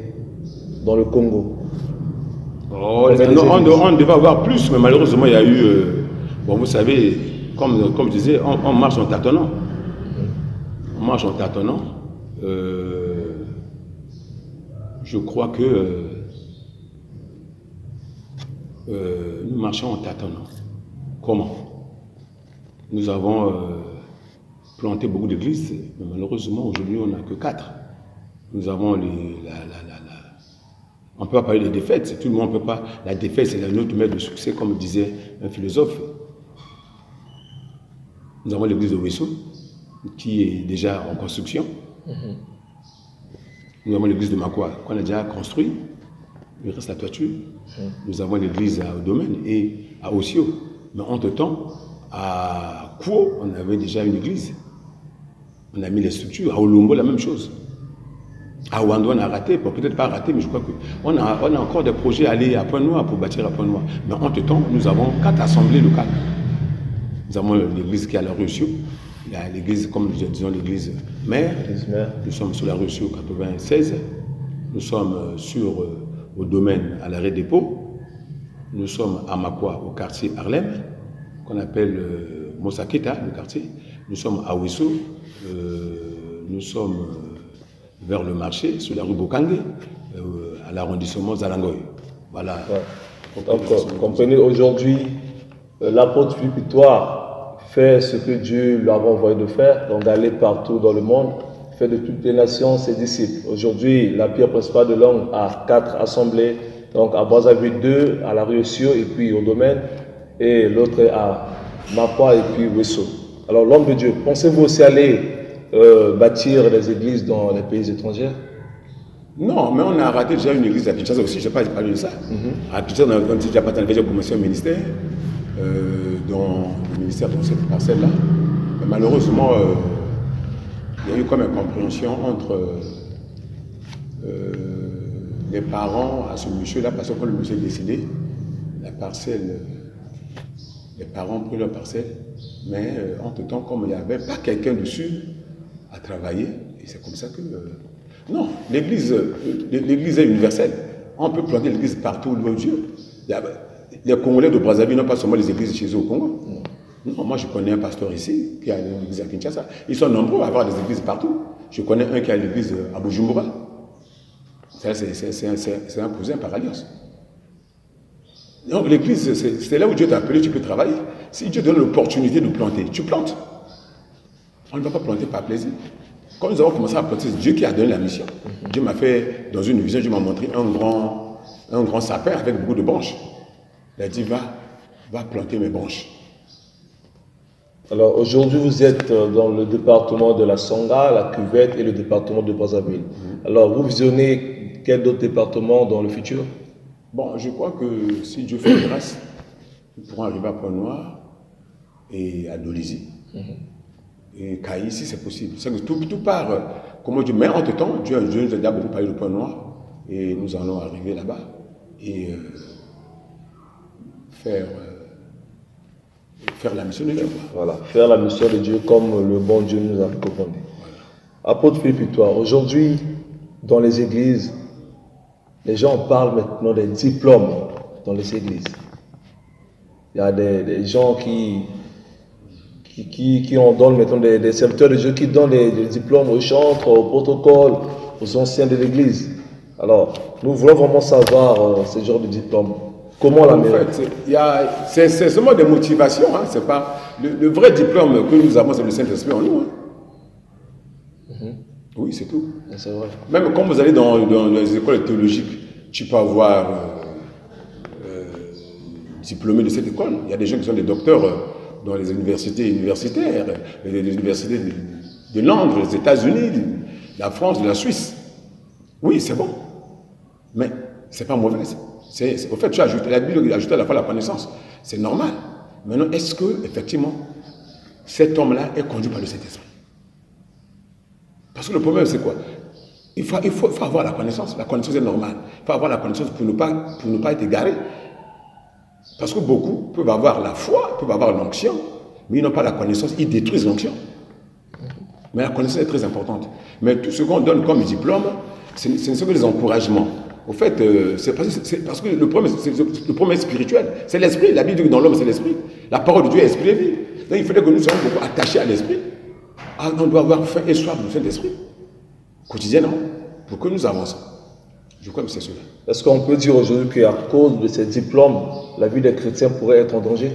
dans le Congo? Oh, on devait avoir plus, mais malheureusement, il y a eu... bon, vous savez, comme je disais, on marche en tâtonnant. On marche en tâtonnant. Je crois que nous marchons en tâtonnant. Comment? Nous avons planté beaucoup d'églises, mais malheureusement, aujourd'hui, on n'a que 4. Nous avons on ne peut pas parler de défaite, tout le monde ne peut pas. La défaite, c'est notre maître de succès, comme disait un philosophe. Nous avons l'église de Wesso, qui est déjà en construction. Nous avons l'église de Makwa, qu'on a déjà construit. Il reste la toiture. Nous avons l'église au Domaine et à Ossio. Mais entre-temps, à Kouo, on avait déjà une église. On a mis les structures. À Olombo, la même chose. À Ouando, on a raté, peut-être pas raté, mais je crois qu'on a encore des projets à aller à Pointe-Noire pour bâtir à Pointe-Noire. Mais entre-temps, nous avons 4 assemblées locales. Nous avons l'église qui est à la rue Sio, l'église, comme disons, l'église mère. Nous sommes sur la rue Sio 96. Nous sommes au Domaine à l'arrêt dépôt. Nous sommes à Makwa, au quartier Harlem, qu'on appelle Mosaketa, le quartier. Nous sommes à Wesso. Nous sommes vers le marché, sur la rue Bokangé, à l'arrondissement Zalangoy. Voilà. Ouais. Donc, comprenez, aujourd'hui, l'apôtre Philippe Itouard fait ce que Dieu lui avait envoyé de faire, donc d'aller partout dans le monde, fait de toutes les nations ses disciples. Aujourd'hui, la pierre principale de l'homme a 4 assemblées, donc à Brazzaville 2, à la rue Sio et puis au Domaine, et l'autre est à Makwa et puis Wesso. Alors, l'homme de Dieu, pensez-vous aussi aller bâtir des églises dans les pays étrangers? Non, mais on a raté déjà une église à Kinshasa aussi, je n'ai pas parlé de ça. À Kinshasa, on a déjà commencé un ministère, dans le ministère dans cette parcelle-là. Malheureusement, il y a eu comme une incompréhension entre les parents à ce monsieur-là, parce que quand le monsieur est décédé, la parcelle, les parents ont pris leur parcelle, mais entre-temps, comme il n'y avait pas quelqu'un dessus à travailler, et c'est comme ça que... non, l'église est universelle. On peut planter l'église partout où Dieu. Les Congolais de Brazzaville n'ont pas seulement les églises chez eux au Congo. Non, moi je connais un pasteur ici qui a une église à Kinshasa. Ils sont nombreux à avoir des églises partout. Je connais un qui a l'église à Bujumbura. C'est un cousin par alliance. Donc l'église, c'est là où Dieu t'a appelé, tu peux travailler. Si Dieu donne l'opportunité de planter, tu plantes. On ne va pas planter par plaisir. Quand nous avons commencé à planter, c'est Dieu qui a donné la mission. Dieu m'a fait, dans une vision, Dieu m'a montré un grand sapin avec beaucoup de branches. Il a dit, va planter mes branches. Alors aujourd'hui, vous êtes dans le département de la Songa, la Cuvette et le département de Brazzaville. Alors vous visionnez quel autre département dans le futur? Bon, je crois que si Dieu fait grâce, nous pourrons arriver à Pointe-Noire et à Dolisie. Et Kaï, si c'est possible. C'est que tout part, comment Dieu. Mais entre-temps, Dieu nous a déjà beaucoup parlé de Pointe-Noire et nous allons arriver là-bas et faire la mission de Dieu. Voilà, faire la mission de Dieu comme le bon Dieu nous a commandé. Apôtre Philippe Itouard, aujourd'hui, dans les églises, les gens parlent maintenant des diplômes dans les églises. Il y a des gens qui en donnent maintenant des serviteurs de Dieu qui donnent des diplômes aux chantres, au protocole, aux anciens de l'église. Alors, nous voulons vraiment savoir ce genre de diplôme. Comment la mettre? En fait, c'est seulement des motivations. Hein, c'est pas, le vrai diplôme que nous avons, c'est le Saint-Esprit en nous. Hein. Oui, c'est tout. C'est vrai. Même quand vous allez dans les écoles théologiques, tu peux avoir diplômé de cette école. Il y a des gens qui sont des docteurs dans les universités universitaires, les universités de Londres, des États-Unis, de la France, de la Suisse. Oui, c'est bon. Mais ce n'est pas mauvais. Au fait, tu as ajouté, la Bible a ajouté à la fois la connaissance. C'est normal. Maintenant, est-ce que, effectivement, cet homme-là est conduit par le Saint-Esprit? Parce que le problème, c'est quoi? Il faut avoir la connaissance. La connaissance est normale. Il faut avoir la connaissance pour ne pas être égaré. Parce que beaucoup peuvent avoir la foi, peuvent avoir l'onction, mais ils n'ont pas la connaissance, ils détruisent l'onction. Mais la connaissance est très importante. Mais tout ce qu'on donne comme diplôme, ce ne sont que des encouragements. Au fait, c'est parce que le problème, le problème est spirituel. C'est l'esprit. La Bible dit que dans l'homme, c'est l'esprit. La parole de Dieu est esprit et vie. Donc il fallait que nous soyons beaucoup attachés à l'esprit. On doit avoir faim et soif du Saint-Esprit, quotidiennement, pour que nous avancions. Je crois que c'est cela. Est-ce qu'on peut dire aujourd'hui qu'à cause de ces diplômes, la vie des chrétiens pourrait être en danger?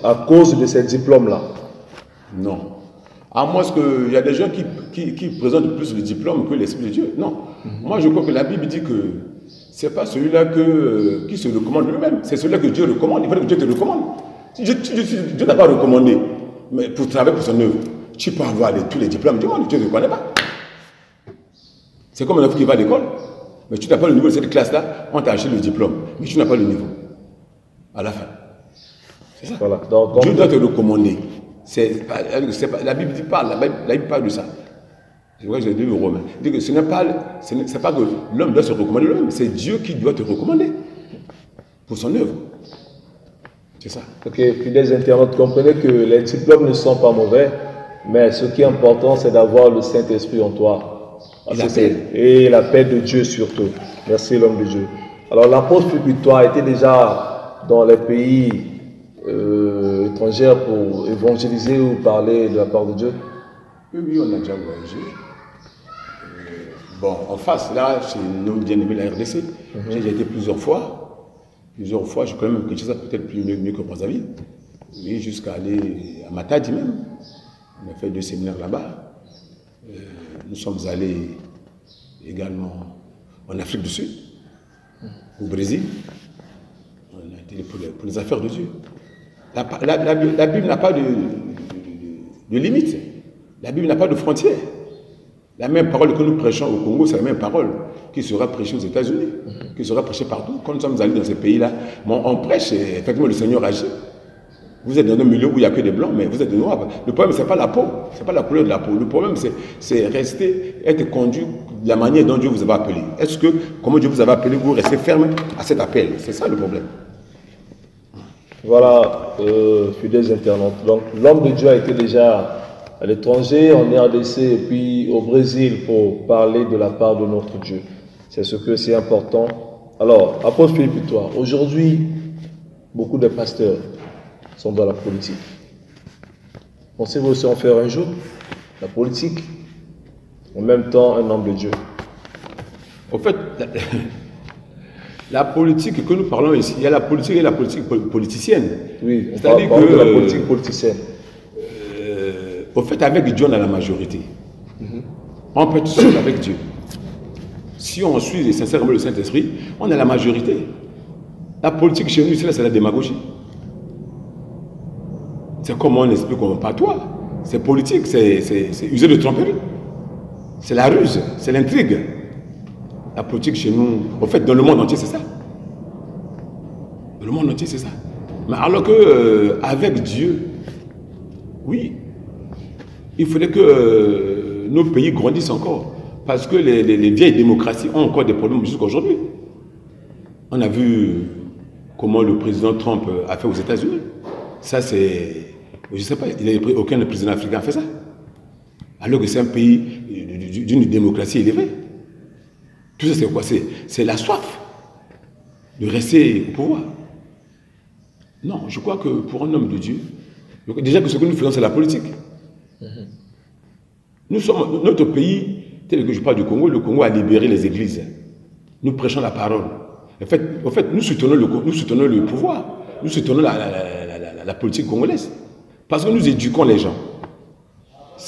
À cause de ces diplômes-là? Non. À moins qu'il y a des gens qui présentent plus le diplôme que l'Esprit de Dieu. Non. Moi, je crois que la Bible dit que ce n'est pas celui-là qui se recommande lui-même. C'est celui-là que Dieu recommande. Il faut que Dieu te recommande. Si Dieu n'a pas recommandé, mais pour travailler pour son œuvre, tu peux avoir tous les diplômes du monde, Dieu ne te connaît pas. C'est comme un enfant qui va à l'école, mais tu n'as pas le niveau de cette classe-là, on t'a acheté le diplôme, mais tu n'as pas le niveau. À la fin. C'est ça. Voilà. Donc, Dieu doit te recommander. La Bible parle de ça. C'est vrai que j'ai dit au Romain. Il dit que ce n'est pas que l'homme doit se recommander lui-même, c'est Dieu qui doit te recommander pour son œuvre. C'est ça. Ok, fidèles internautes, comprenez que les diplômes ne sont pas mauvais, mais ce qui est important, c'est d'avoir le Saint-Esprit en toi. Et la paix de Dieu surtout. Merci l'homme de Dieu. Alors l'apôtre Philippe Victoire était déjà dans les pays étrangers pour évangéliser ou parler de la part de Dieu? Oui, on a déjà voyagé. Bon, en face, là, c'est nos bien-aimés la RDC. J'ai été plusieurs fois. Je connais même Kinshasa peut-être mieux que Brazzaville. Oui, jusqu'à aller à Matadi même. On a fait 2 séminaires là-bas. Nous sommes allés également en Afrique du Sud, au Brésil. On a été pour les affaires de Dieu. La Bible n'a pas de limite. La Bible n'a pas de frontières. La même parole que nous prêchons au Congo, c'est la même parole qui sera prêchée aux États-Unis, qui sera prêchée partout. Quand nous sommes allés dans ces pays-là, on prêche, effectivement, le Seigneur agit. Vous êtes dans un milieu où il n'y a que des blancs, mais vous êtes des noirs. Le problème, ce n'est pas la peau, ce n'est pas la couleur de la peau. Le problème, c'est être conduit de la manière dont Dieu vous avait appelé. Est-ce que, comment Dieu vous avait appelé, vous restez ferme à cet appel? C'est ça le problème. Voilà, fidèles internautes. Donc, l'homme de Dieu a été déjà à l'étranger, en RDC et puis au Brésil pour parler de la part de notre Dieu. C'est ce que c'est important. Alors, apôtre Philippe Victoire, aujourd'hui, beaucoup de pasteurs sont dans la politique. Pensez-vous aussi en faire un jour? La politique, en même temps un homme de Dieu. En fait, la politique que nous parlons ici, il y a la politique et la politique politicienne. Oui, on parle de la politique politicienne. Au fait, avec Dieu, on a la majorité. On peut être seul avec Dieu. Si on suit sincèrement le Saint-Esprit, on a la majorité. La politique chez nous, c'est la démagogie. C'est comme on explique qu'on pas toi. C'est politique, c'est user de tromperie. C'est la ruse, c'est l'intrigue. La politique chez nous, en fait, dans le monde entier, c'est ça. Dans le monde entier, c'est ça. Mais alors que avec Dieu, oui, il faudrait que nos pays grandissent encore. Parce que les vieilles démocraties ont encore des problèmes jusqu'à aujourd'hui. On a vu comment le président Trump a fait aux États-Unis. Ça, c'est... Je ne sais pas, aucun président africain a fait ça. Alors que c'est un pays d'une démocratie élevée. Tout ça, c'est quoi? C'est la soif de rester au pouvoir. Non, je crois que pour un homme de Dieu, déjà que ce que nous faisons, c'est la politique. Nous sommes, notre pays, tel que je parle du Congo, le Congo a libéré les églises. Nous prêchons la parole. En fait, nous soutenons le pouvoir. Nous soutenons la politique congolaise. Parce que nous éduquons les gens.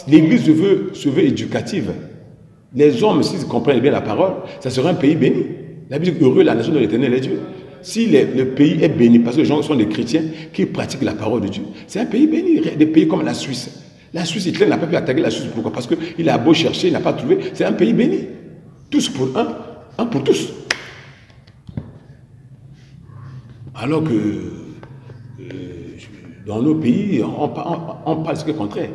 L'église se veut éducative. Les hommes, s'ils comprennent bien la parole, ça sera un pays béni. La Bible dit heureux la nation de l'Éternel est Dieu. Si le pays est béni, parce que les gens sont des chrétiens qui pratiquent la parole de Dieu, c'est un pays béni. Des pays comme la Suisse. La Suisse, Hitler n'a pas pu attaquer la Suisse. Pourquoi? Parce qu'il a beau chercher, il n'a pas trouvé. C'est un pays béni. Tous pour un pour tous. Alors que dans nos pays, on parle ce qui est contraire.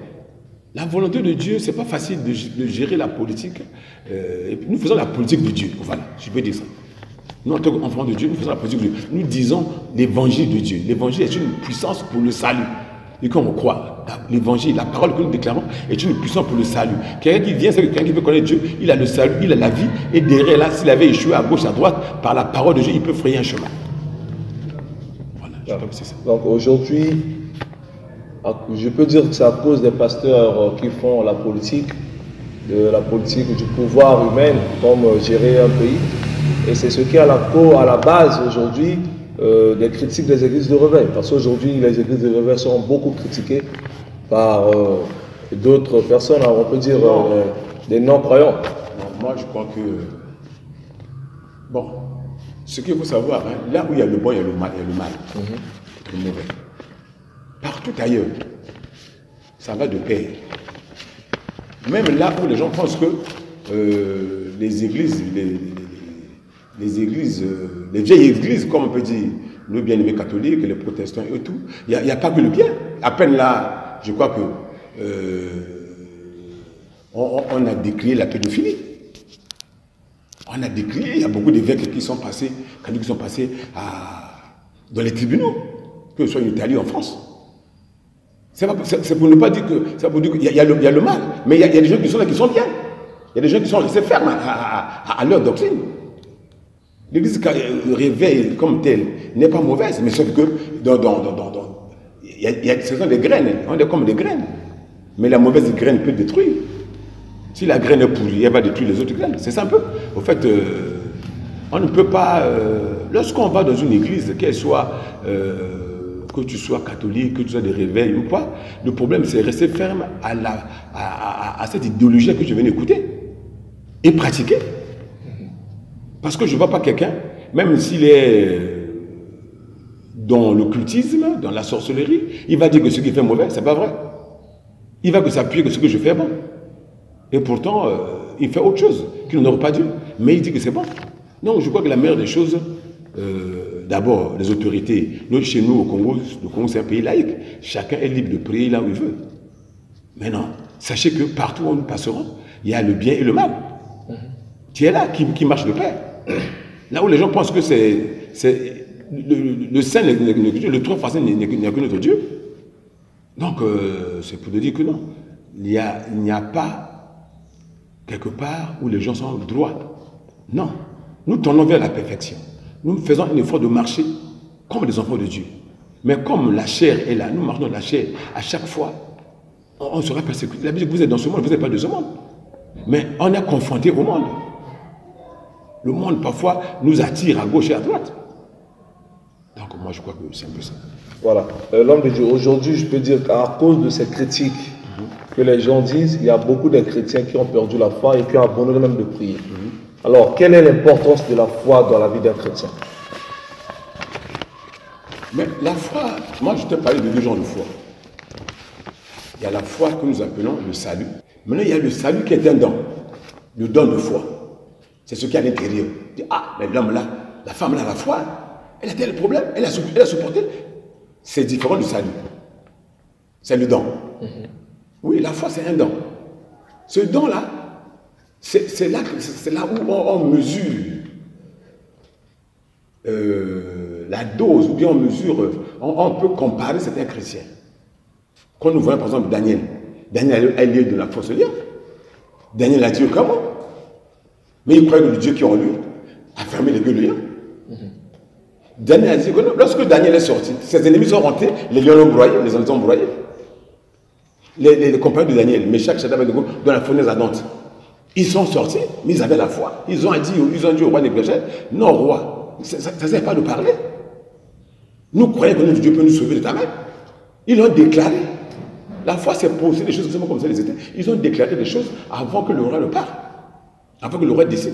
La volonté de Dieu, ce n'est pas facile de gérer la politique. Et puis nous faisons la politique de Dieu. Voilà, je peux dire ça. Nous, en tant qu'enfants de Dieu, nous faisons la politique de Dieu. Nous disons l'évangile de Dieu. L'évangile est une puissance pour le salut. et qu'on croit. L'évangile, la parole que nous déclarons est une puissance pour le salut. Quelqu'un qui vient, c'est quelqu'un qui veut connaître Dieu, il a le salut, il a la vie, et derrière là, s'il avait échoué à gauche, à droite, par la parole de Dieu, il peut frayer un chemin. Voilà, je crois que c'est ça. Donc aujourd'hui, je peux dire que c'est à cause des pasteurs qui font la politique du pouvoir humain, comme gérer un pays. Et c'est ce qui est à la base aujourd'hui des critiques des églises de réveil. Parce qu'aujourd'hui, les églises de réveil sont beaucoup critiquées par d'autres personnes, on peut dire des non-croyants. Moi, je crois que... Bon, ce qu'il faut savoir, hein, là où il y a le bon, il y a le mal, le mauvais. Partout ailleurs, ça va de pair. Même là où les gens pensent que les églises, les vieilles églises, comme on peut dire, le bien-aimé catholique, les protestants et tout, il n'y a pas que le bien. À peine là, je crois que on a décrié la pédophilie. On a décrié, il y a beaucoup d'évêques qui sont passés, dans les tribunaux, que ce soit en Italie ou en France. C'est pour ne pas dire que... C'est pour dire qu'il y a le mal, mais il y a des gens qui sont là qui sont bien. Il y a des gens qui sont restés fermes à leur doctrine. L'église réveil comme telle n'est pas mauvaise, mais sauf que ce sont des graines, on est comme des graines. Mais la mauvaise graine peut détruire. Si la graine est pourrie, elle va détruire les autres graines. C'est ça un peu. Au fait, on ne peut pas... lorsqu'on va dans une église, qu'elle soit... que tu sois catholique, que tu sois de réveil ou pas, le problème c'est rester ferme à cette idéologie que je viens d'écouter et pratiquer. Parce que je ne vois pas quelqu'un, même s'il est dans l'occultisme, dans la sorcellerie, il va dire que ce qu'il fait est mauvais, c'est pas vrai. Il va que s'appuyer que ce que je fais est bon. Et pourtant, il fait autre chose qu'il n'aurait pas dû, mais il dit que c'est bon. Non, je crois que la meilleure des choses, d'abord, les autorités. Chez nous, au Congo, le Congo c'est un pays laïque. Chacun est libre de prier là où il veut. Mais non, sachez que partout où nous passerons, il y a le bien et le mal. Tu es là qui marche de pair. Là où les gens pensent que c'est le saint, le trois facile n'est que notre Dieu. Donc, c'est pour te dire que non. Il n'y a pas quelque part où les gens sont droits. Non. Nous tendons vers la perfection. Nous faisons un effort de marcher comme des enfants de Dieu. Mais comme la chair est là, nous marchons dans la chair, à chaque fois, on sera persécuté. La Bible dit que vous êtes dans ce monde, vous n'êtes pas de ce monde. Mais on est confronté au monde. Le monde, parfois, nous attire à gauche et à droite. Donc, moi, je crois que c'est un peu ça. Voilà. L'homme de Dieu, aujourd'hui, je peux dire qu'à cause de ces critiques que les gens disent, il y a beaucoup de chrétiens qui ont perdu la foi et qui ont abandonné même de prier. Alors, quelle est l'importance de la foi dans la vie d'un chrétien? Mais la foi, moi je t'ai parlé de deux genres de foi. Il y a la foi que nous appelons le salut. Maintenant, il y a le salut qui est un don. Le don de foi. C'est ce qui est à l'intérieur. Ah, mais l'homme là, la femme là, la foi, elle a tel problème, elle a supporté. C'est différent du salut. C'est le don. Oui, la foi c'est un don. Ce don là, c'est là où on mesure la dose, ou bien on mesure, on peut comparer certains chrétiens. Quand nous voyons par exemple Daniel, Daniel a lieu de la force liée. Daniel a dit comment? Mais il croyait que le Dieu qui est en lui a fermé les gueules de lions. Daniel a dit que lorsque Daniel est sorti, ses ennemis sont rentrés, les lions l'ont broyé, les hommes ont broyé. Les compagnons de Daniel, Meshach, Shadrach, Abednego, dans la fournaise ardente, ils sont sortis, mais ils avaient la foi. Ils ont dit au roi Nebuchadnezzar, non roi, ça ne sert pas de parler. Nous croyons que notre Dieu peut nous sauver de ta main. Ils l'ont déclaré. La foi, c'est poser des choses comme ça les étaient. Ils ont déclaré des choses avant que le roi ne parle. Avant que le roi décide.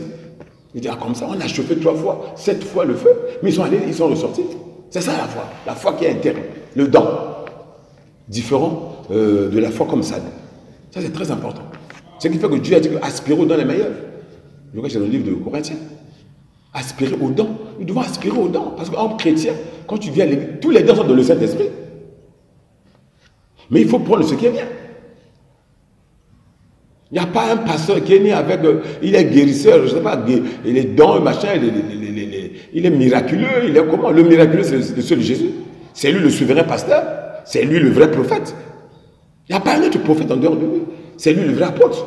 Il dit, ah, comme ça, on a chauffé 3 fois, 7 fois le feu, mais ils sont allés, ils sont ressortis. C'est ça la foi. La foi qui est interne. Le don. Différent de la foi comme ça. Ça, c'est très important. Ce qui fait que Dieu a dit que aspirer aux dons les meilleurs. Je crois que c'est dans le livre de Corinthiens. Aspirer aux dons. Nous devons aspirer aux dons. Parce qu'en chrétien, quand tu viens à l'église, tous les dons sont dans le Saint-Esprit. Mais il faut prendre ce qui est bien. Il n'y a pas un pasteur qui est né avec... il est guérisseur, je ne sais pas, il est dons, machin, il est miraculeux, il est comment? Le miraculeux, c'est le seul Jésus. C'est lui le souverain pasteur. C'est lui le vrai prophète. Il n'y a pas un autre prophète en dehors de lui. C'est lui le vrai apôtre.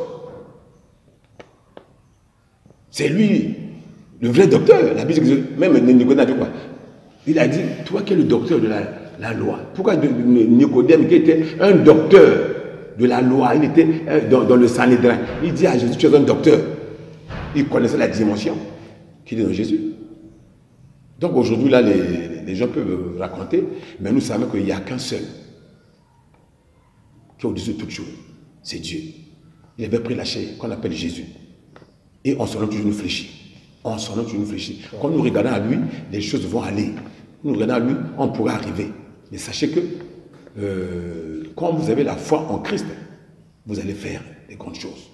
C'est lui le vrai docteur. La Bible, même Nicodème a dit quoi? Il a dit, toi qui es le docteur de la loi. Pourquoi Nicodème, qui était un docteur de la loi, il était dans le Sanhédrin. Il dit à Jésus, tu es un docteur. Il connaissait la dimension qu'il est dans Jésus. Donc aujourd'hui, là, les gens peuvent raconter, mais nous savons qu'il n'y a qu'un seul qui est au-dessus de toutes choses. C'est Dieu. Il avait pris la chair qu'on appelle Jésus. Et on s'en a toujours fléchi. On s'en a toujours fléchi. Quand nous regardons à lui, les choses vont aller. Nous regardons à lui, on pourra arriver. Mais sachez que quand vous avez la foi en Christ, vous allez faire des grandes choses.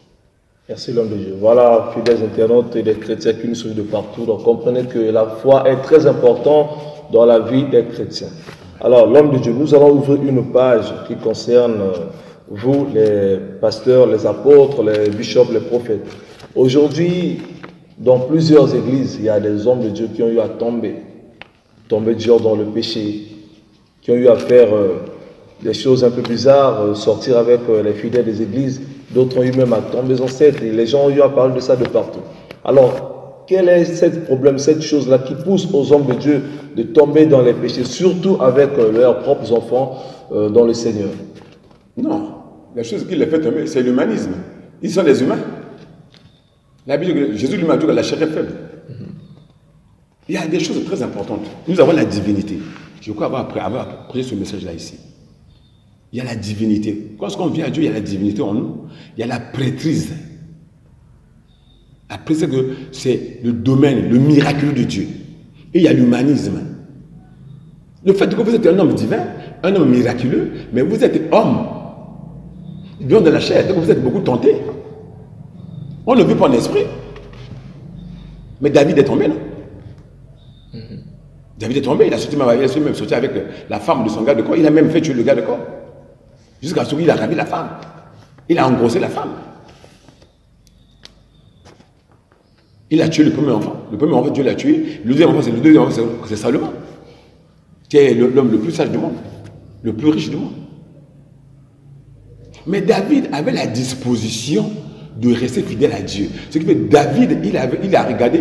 Merci l'homme de Dieu. Voilà, fidèles internautes et des chrétiens qui nous suivent de partout. Donc comprenez que la foi est très importante dans la vie des chrétiens. Alors l'homme de Dieu, nous allons ouvrir une page qui concerne vous, les pasteurs, les apôtres, les bishops, les prophètes. Aujourd'hui, dans plusieurs églises, il y a des hommes de Dieu qui ont eu à tomber dur dans le péché, qui ont eu à faire des choses un peu bizarres, sortir avec les fidèles des églises. D'autres ont eu même à tomber en cette, et les gens ont eu à parler de ça de partout. Alors, quel est ce problème, cette chose-là qui pousse aux hommes de Dieu de tomber dans les péchés, surtout avec leurs propres enfants dans le Seigneur? Non, la chose qui les fait tomber, c'est l'humanisme. Ils sont des humains. La Bible, Jésus lui-même a dit que la chair est faible. Il y a des choses très importantes. Nous avons la divinité. Je crois avoir appris ce message-là ici. Il y a la divinité. Lorsqu'on vient à Dieu, il y a la divinité en nous. Il y a la prêtrise. La prêtrise, c'est le domaine, le miraculeux de Dieu. Et il y a l'humanisme. Le fait que vous êtes un homme divin, un homme miraculeux, mais vous êtes homme. Bien de la chair, donc vous êtes beaucoup tenté. On ne vit pas en esprit. Mais David est tombé, non? David est tombé, il a même sorti avec la femme de son garde de corps. Il a même fait tuer le garde de corps. Jusqu'à ce qu'il a ravi la femme. Il a engrossé la femme. Il a tué le premier enfant. Le premier enfant, Dieu l'a tué. Le deuxième enfant, c'est Salomon, qui est l'homme le plus sage du monde, le plus riche du monde. Mais David avait la disposition de rester fidèle à Dieu. Ce qui fait que David, il a regardé,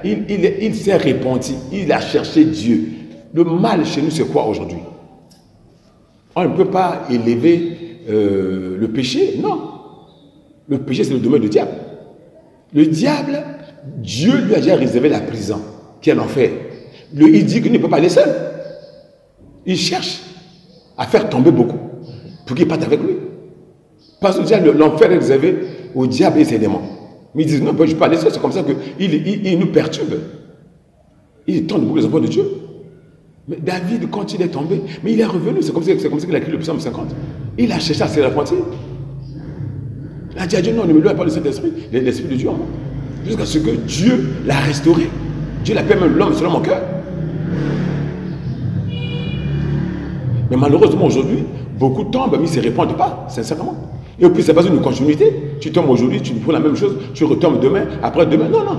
il s'est repenti, il a cherché Dieu. Le mal chez nous, c'est quoi aujourd'hui? On ne peut pas élever le péché, non. Le péché, c'est le domaine du diable. Le diable, Dieu lui a déjà réservé la prison, qui est l'enfer. Il dit qu'il ne peut pas aller seul. Il cherche à faire tomber beaucoup, pour qu'il parte avec lui. Parce que l'enfer est réservé au diable et ses démons. Mais ils disent, non, je ne peux pas aller seul. C'est comme ça qu'il nous perturbe. Il tente beaucoup les enfants de Dieu. Mais David, quand il est tombé, mais il est revenu. C'est comme ça qu'il a écrit le psaume 50. Il a cherché à se repentir. Il a dit à Dieu, non, ne me dois pas le Saint-Esprit, l'Esprit de Dieu en moi. Jusqu'à ce que Dieu l'a restauré. Dieu l'appelle même l'homme selon mon cœur. Mais malheureusement, aujourd'hui, beaucoup tombent, mais ils ne se répandent pas, sincèrement. Et puis, ce n'est pas une continuité. Tu tombes aujourd'hui, tu prends la même chose, tu retombes demain, après demain. Non, non.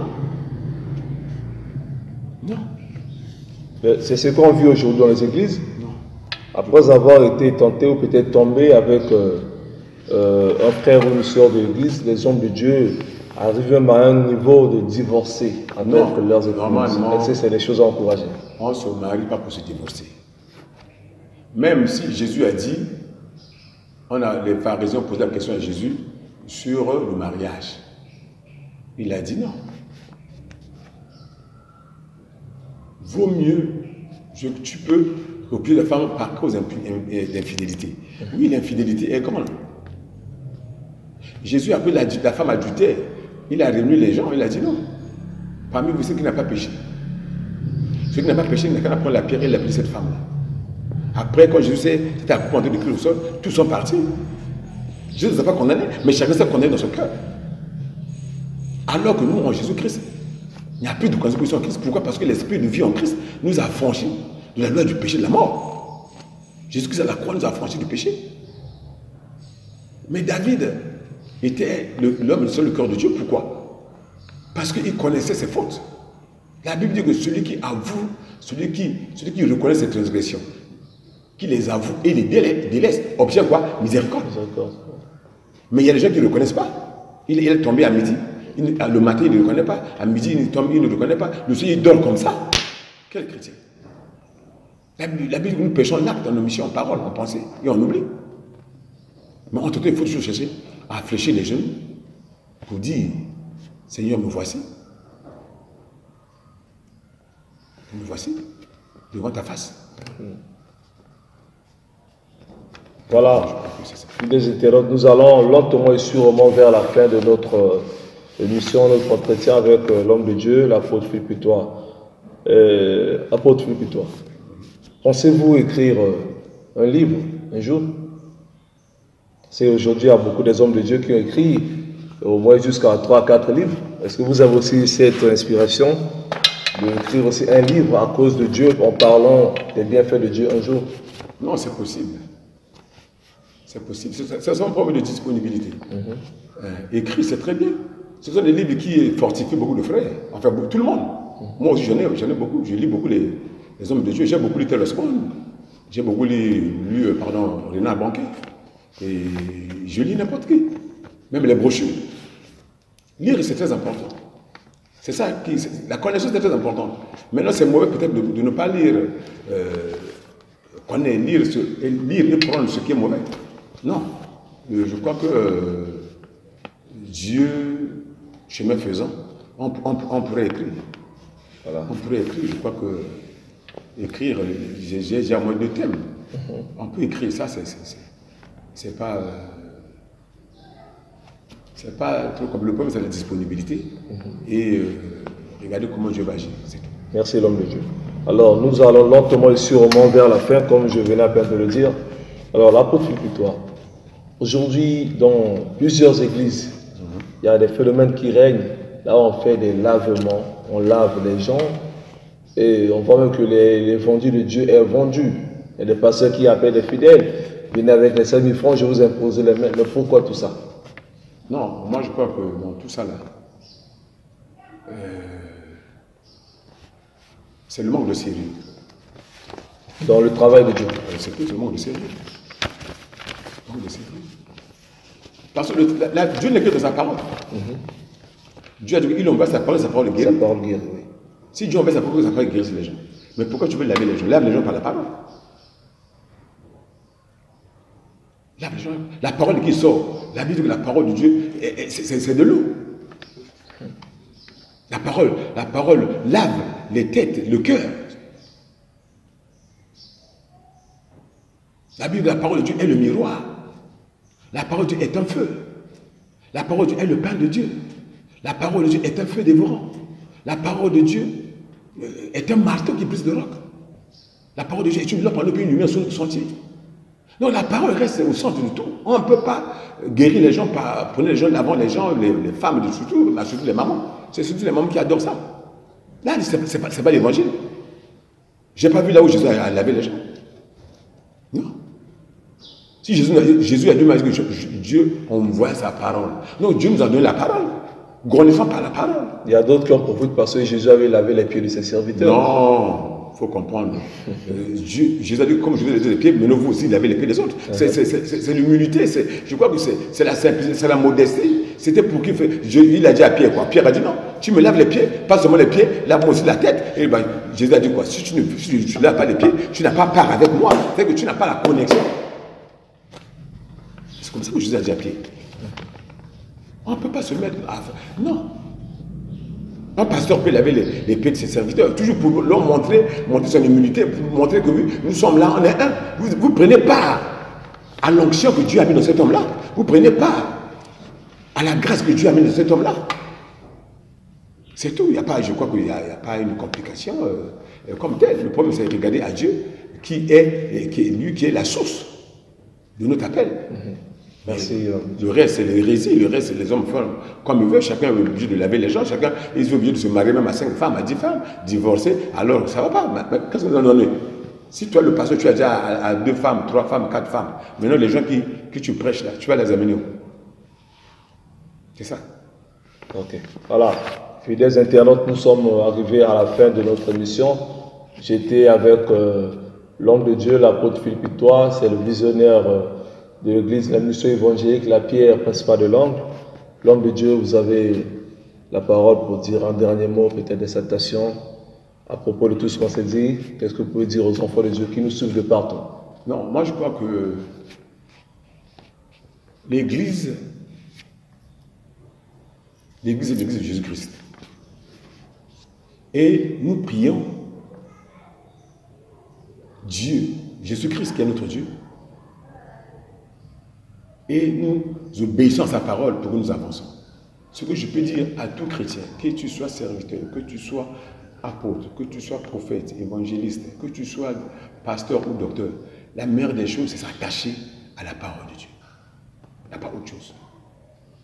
Non. C'est ce qu'on vit aujourd'hui dans les églises. Non. Après avoir été tenté ou peut-être tombé avec un frère ou une soeur de l'église, les hommes de Dieu arrivent même à un niveau de divorcer avec leurs épouses. C'est des choses à encourager. On ne se marie pas pour se divorcer. Même si Jésus a dit, les pharisiens ont posé la question à Jésus sur le mariage. Il a dit non. Vaut mieux que tu peux replier la femme par cause d'infidélité. Oui, l'infidélité est comment? Jésus a pris la femme adultère. Il a réuni les gens, il a dit non. Parmi vous, ceux qui n'ont pas péché. Ceux qui n'ont pas péché, il n'a qu'à prendre la pierre et l'appeler cette femme-là. Après, quand Jésus s'est accouplé de Christ au sol, tous sont partis. Jésus ne les a pas condamnés, mais chacun s'est condamné dans son cœur. Alors que nous, en Jésus-Christ, il n'y a plus de conséquence en Christ. Pourquoi? Parce que l'esprit de vie en Christ nous a affranchis de la loi du péché, de la mort. Jésus-Christ à la croix nous a affranchis du péché. Mais David était l'homme sur le cœur de Dieu. Pourquoi? Parce qu'il connaissait ses fautes. La Bible dit que celui qui avoue, celui qui reconnaît ses transgressions, qui les avoue et les délaisse. Obtient quoi? Miséricorde. Mais il y a des gens qui ne le connaissent pas. Il est tombé à midi. Le matin, il ne le connaît pas. À midi, il tombe, il ne le connaît pas. Le soir, il dort comme ça. Quel chrétien? La Bible, nous péchons l'acte, nos missions, en parole, en pensée. Et on oublie. Mais en tout cas, il faut toujours chercher à fléchir les genoux pour dire, Seigneur, me voici. Me voici devant ta face. Voilà, fidèles internautes, nous allons lentement et sûrement vers la fin de notre émission, notre entretien avec l'homme de Dieu, l'apôtre Philippe Pitois. Apôtre Philippe Pitois, pensez-vous écrire un livre un jour? C'est aujourd'hui, il y a beaucoup des hommes de Dieu qui ont écrit au moins jusqu'à 3 à 4 livres. Est-ce que vous avez aussi cette inspiration d'écrire aussi un livre à cause de Dieu, en parlant des bienfaits de Dieu un jour? Non, c'est possible. C'est possible. C'est un problème de disponibilité. Écrire, c'est très bien. Ce sont des livres qui fortifient beaucoup de frères. Enfin, tout le monde. Moi aussi, j'en ai beaucoup. Je lis beaucoup les hommes de Dieu. J'ai beaucoup lu Taylor Swift. J'ai beaucoup lu Renard Banquet. Et je lis n'importe qui. Même les brochures. Lire, c'est très important. C'est ça la connaissance est très importante. Maintenant, c'est mauvais peut-être de ne pas lire, lire et prendre ce qui est mauvais. Non. Je crois que Dieu, chemin faisant, on pourrait écrire. Voilà. On pourrait écrire. Je crois que écrire, j'ai à moins de thèmes. On peut écrire ça, c'est pas. C'est pas trop comme le problème, c'est la disponibilité. Et regardez comment Dieu va agir. Merci l'homme de Dieu. Alors, nous allons lentement et sûrement vers la fin, comme je venais à peine de le dire. Alors, l'apôtre Philippe, aujourd'hui, dans plusieurs églises, il y a des phénomènes qui règnent. Là, on fait des lavements, on lave les gens, et on voit même que l'évangile de Dieu est vendu. Il y a des pasteurs qui appellent les fidèles. Venez avec les 5 000 francs, je vous impose les mains. Mais pourquoi tout ça? Non, moi je crois que dans tout ça là, c'est le manque de sérieux. Dans le travail de Dieu. C'est tout le manque de sérieux. Le manque de sérieux. Parce que Dieu n'est que dans sa parole. Dieu a dit qu'il envoie sa parole guérit. Sa parole guérit, oui. Si Dieu envoie sa parole guérit les gens. Mais pourquoi tu veux laver les gens? Lave les gens par la parole. La parole qui sort, la Bible, la parole de Dieu, c'est de l'eau. La parole lave les têtes, le cœur. La Bible, la parole de Dieu est le miroir. La parole de Dieu est un feu. La parole de Dieu est le pain de Dieu. La parole de Dieu est un feu dévorant. La parole de Dieu est un marteau qui brise le roc. La parole de Dieu est une lampe en une lumière sur le sentier. Donc la parole reste au centre de tout. On ne peut pas guérir les gens par prendre les gens avant les gens, les femmes, surtout les mamans. C'est surtout les mamans qui adorent ça. Là, ce n'est pas l'évangile. Je n'ai pas vu là où Jésus a lavé les gens. Non. Si Jésus a dit que Dieu envoie sa parole. Non, Dieu nous a donné la parole. Grandissons par la parole. Il y a d'autres qui ont compris parce que Jésus avait lavé les pieds de ses serviteurs. Non. Il faut comprendre. Jésus a dit, comme je vous ai dit les pieds, mais vous aussi lavez les pieds des autres. C'est l'humilité. Je crois que c'est la simplicité, c'est la modestie. C'était pour qu'il fait. Il a dit à Pierre quoi? Pierre a dit non, tu me laves les pieds, pas seulement les pieds, lave-moi aussi la tête. Et ben, Jésus a dit quoi? Si tu ne laves pas les pieds, tu n'as pas part avec moi. C'est que tu n'as pas la connexion. C'est comme ça que Jésus a dit à Pierre. On ne peut pas se mettre à... Non. Un pasteur peut laver les pieds de ses serviteurs, toujours pour leur montrer son immunité, pour montrer que oui, nous sommes là, on est un. Vous prenez part à l'onction que Dieu a mis dans cet homme-là. Vous prenez part à la grâce que Dieu a mis dans cet homme-là. C'est tout. Je crois qu'il n'y a pas une complication comme telle. Le problème, c'est de regarder à Dieu, qui est la source de notre appel. Merci. Le reste, c'est l'hérésie, le reste, c'est les hommes font comme ils veulent, chacun est obligé de laver les gens, chacun est obligé de se marier même à 5 femmes, à 10 femmes, divorcer, alors ça ne va pas. Qu'est-ce que nous allons donner? Si toi, le pasteur, tu as déjà à 2 femmes, 3 femmes, 4 femmes, maintenant les gens que tu prêches là, tu vas les amener où? C'est ça. Ok. Voilà. Fidèles internautes, nous sommes arrivés à la fin de notre émission. J'étais avec l'homme de Dieu, l'apôtre Philippe Itoie, c'est le visionnaire de l'église, la mission évangélique, la pierre principale de l'angle. L'homme de Dieu, vous avez la parole pour dire un dernier mot, peut-être des salutations à propos de tout ce qu'on s'est dit. Qu'est-ce que vous pouvez dire aux enfants de Dieu qui nous suivent de partout? Non, moi je crois que l'église est l'église de Jésus-Christ. Et nous prions Dieu, Jésus-Christ qui est notre Dieu. Et nous obéissons à sa parole pour que nous avançons. Ce que je peux dire à tout chrétien, que tu sois serviteur, que tu sois apôtre, que tu sois prophète, évangéliste, que tu sois pasteur ou docteur, la meilleure des choses, c'est s'attacher à la parole de Dieu. Il n'y a pas autre chose.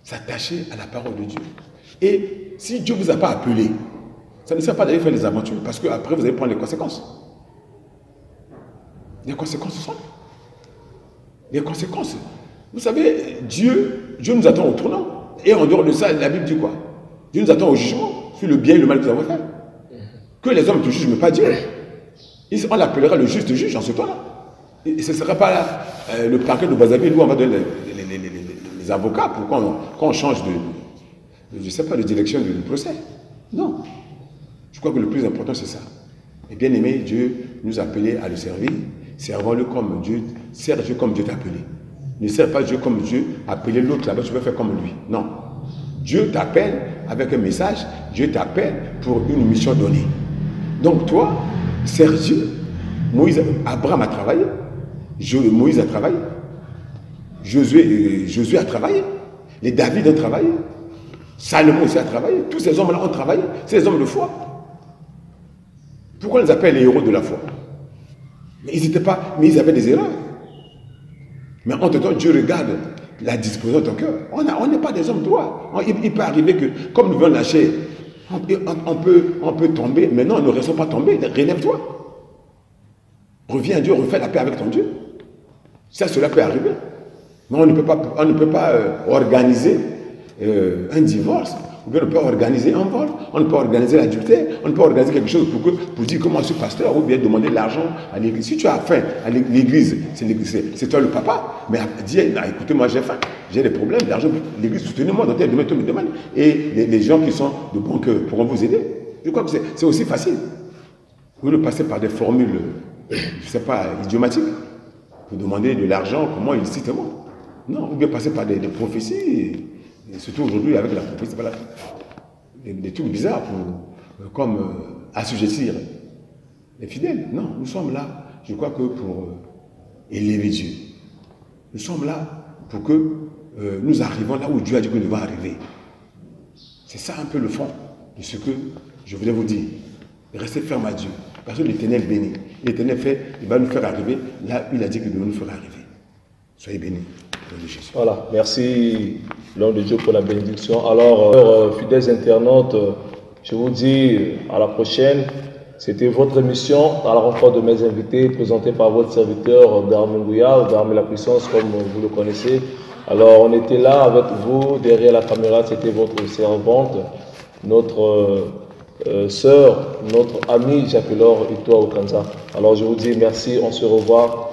S'attacher à la parole de Dieu. Et si Dieu ne vous a pas appelé, ça ne sert pas d'aller faire des aventures, parce qu'après vous allez prendre les conséquences. Les conséquences sont. Les conséquences. Vous savez, Dieu nous attend au tournant. Et en dehors de ça, la Bible dit quoi? Dieu nous attend au jugement sur le bien et le mal que nous avons fait. Que les hommes te jugent, mais pas Dieu. On l'appellera le juste juge en ce temps-là. Et ce ne sera pas le parquet de Brazzaville où on va donner les avocats pour quand on change je ne sais pas, de direction du procès. Non. Je crois que le plus important, c'est ça. Et bien aimé, Dieu nous a appelés à le servir. Servons-le comme Dieu. Sers Dieu comme Dieu t'a appelé. Ne sers pas Dieu comme Dieu a appelé l'autre là-bas, tu veux faire comme lui. Non. Dieu t'appelle avec un message. Dieu t'appelle pour une mission donnée. Donc toi, sers Dieu. Abraham a travaillé. Moïse a travaillé. Josué a travaillé. Les David ont travaillé. Salomon aussi a travaillé. Tous ces hommes-là ont travaillé. C'est les hommes de foi. Pourquoi on les appelle les héros de la foi? Mais ils avaient des erreurs. Mais en tout temps, Dieu regarde la disposition de ton cœur. On n'est pas des hommes droits. Il peut arriver que, comme nous venons lâcher, on peut tomber, mais non, ne restons pas tombés. Relève-toi. Reviens à Dieu, refais la paix avec ton Dieu. Ça, cela peut arriver. Mais on ne peut pas organiser un divorce, ou bien on peut organiser un vol, on ne peut pas organiser l'adultère, on ne peut pas organiser quelque chose pour dire comment je suis pasteur, ou bien demander de l'argent à l'église. Si tu as faim à l'église, c'est toi le papa, mais dis, écoutez, moi j'ai faim, j'ai des problèmes, l'argent, l'église, soutenez-moi dans tel domaine, tu me demandes. Et les gens qui sont de bon cœur pourront vous aider. Je crois que c'est aussi facile. Vous ne passez par des formules, je ne sais pas, idiomatiques, pour demander de l'argent, comment illicitement. Non, ou bien passer par des prophéties. Et surtout aujourd'hui, avec la prophétie, voilà, des trucs bizarres comme assujettir les fidèles. Non, nous sommes là, je crois que pour élever Dieu. Nous sommes là pour que nous arrivons là où Dieu a dit que nous devons arriver. C'est ça un peu le fond de ce que je voulais vous dire. Restez ferme à Dieu. Parce que l'Éternel bénit. L'Éternel il va nous faire arriver là où il a dit qu'il devait nous faire arriver. Soyez bénis. Voilà, merci l'homme de Dieu pour la bénédiction. Alors, fidèles internautes, je vous dis à la prochaine. C'était votre émission à la rencontre de mes invités, présentée par votre serviteur Darmin Gouya, Darmin la puissance, comme vous le connaissez. Alors, on était là avec vous, derrière la caméra, c'était votre servante, notre sœur, notre amie Jacques-Laure Itoie Okanza. Alors, je vous dis merci, on se revoit.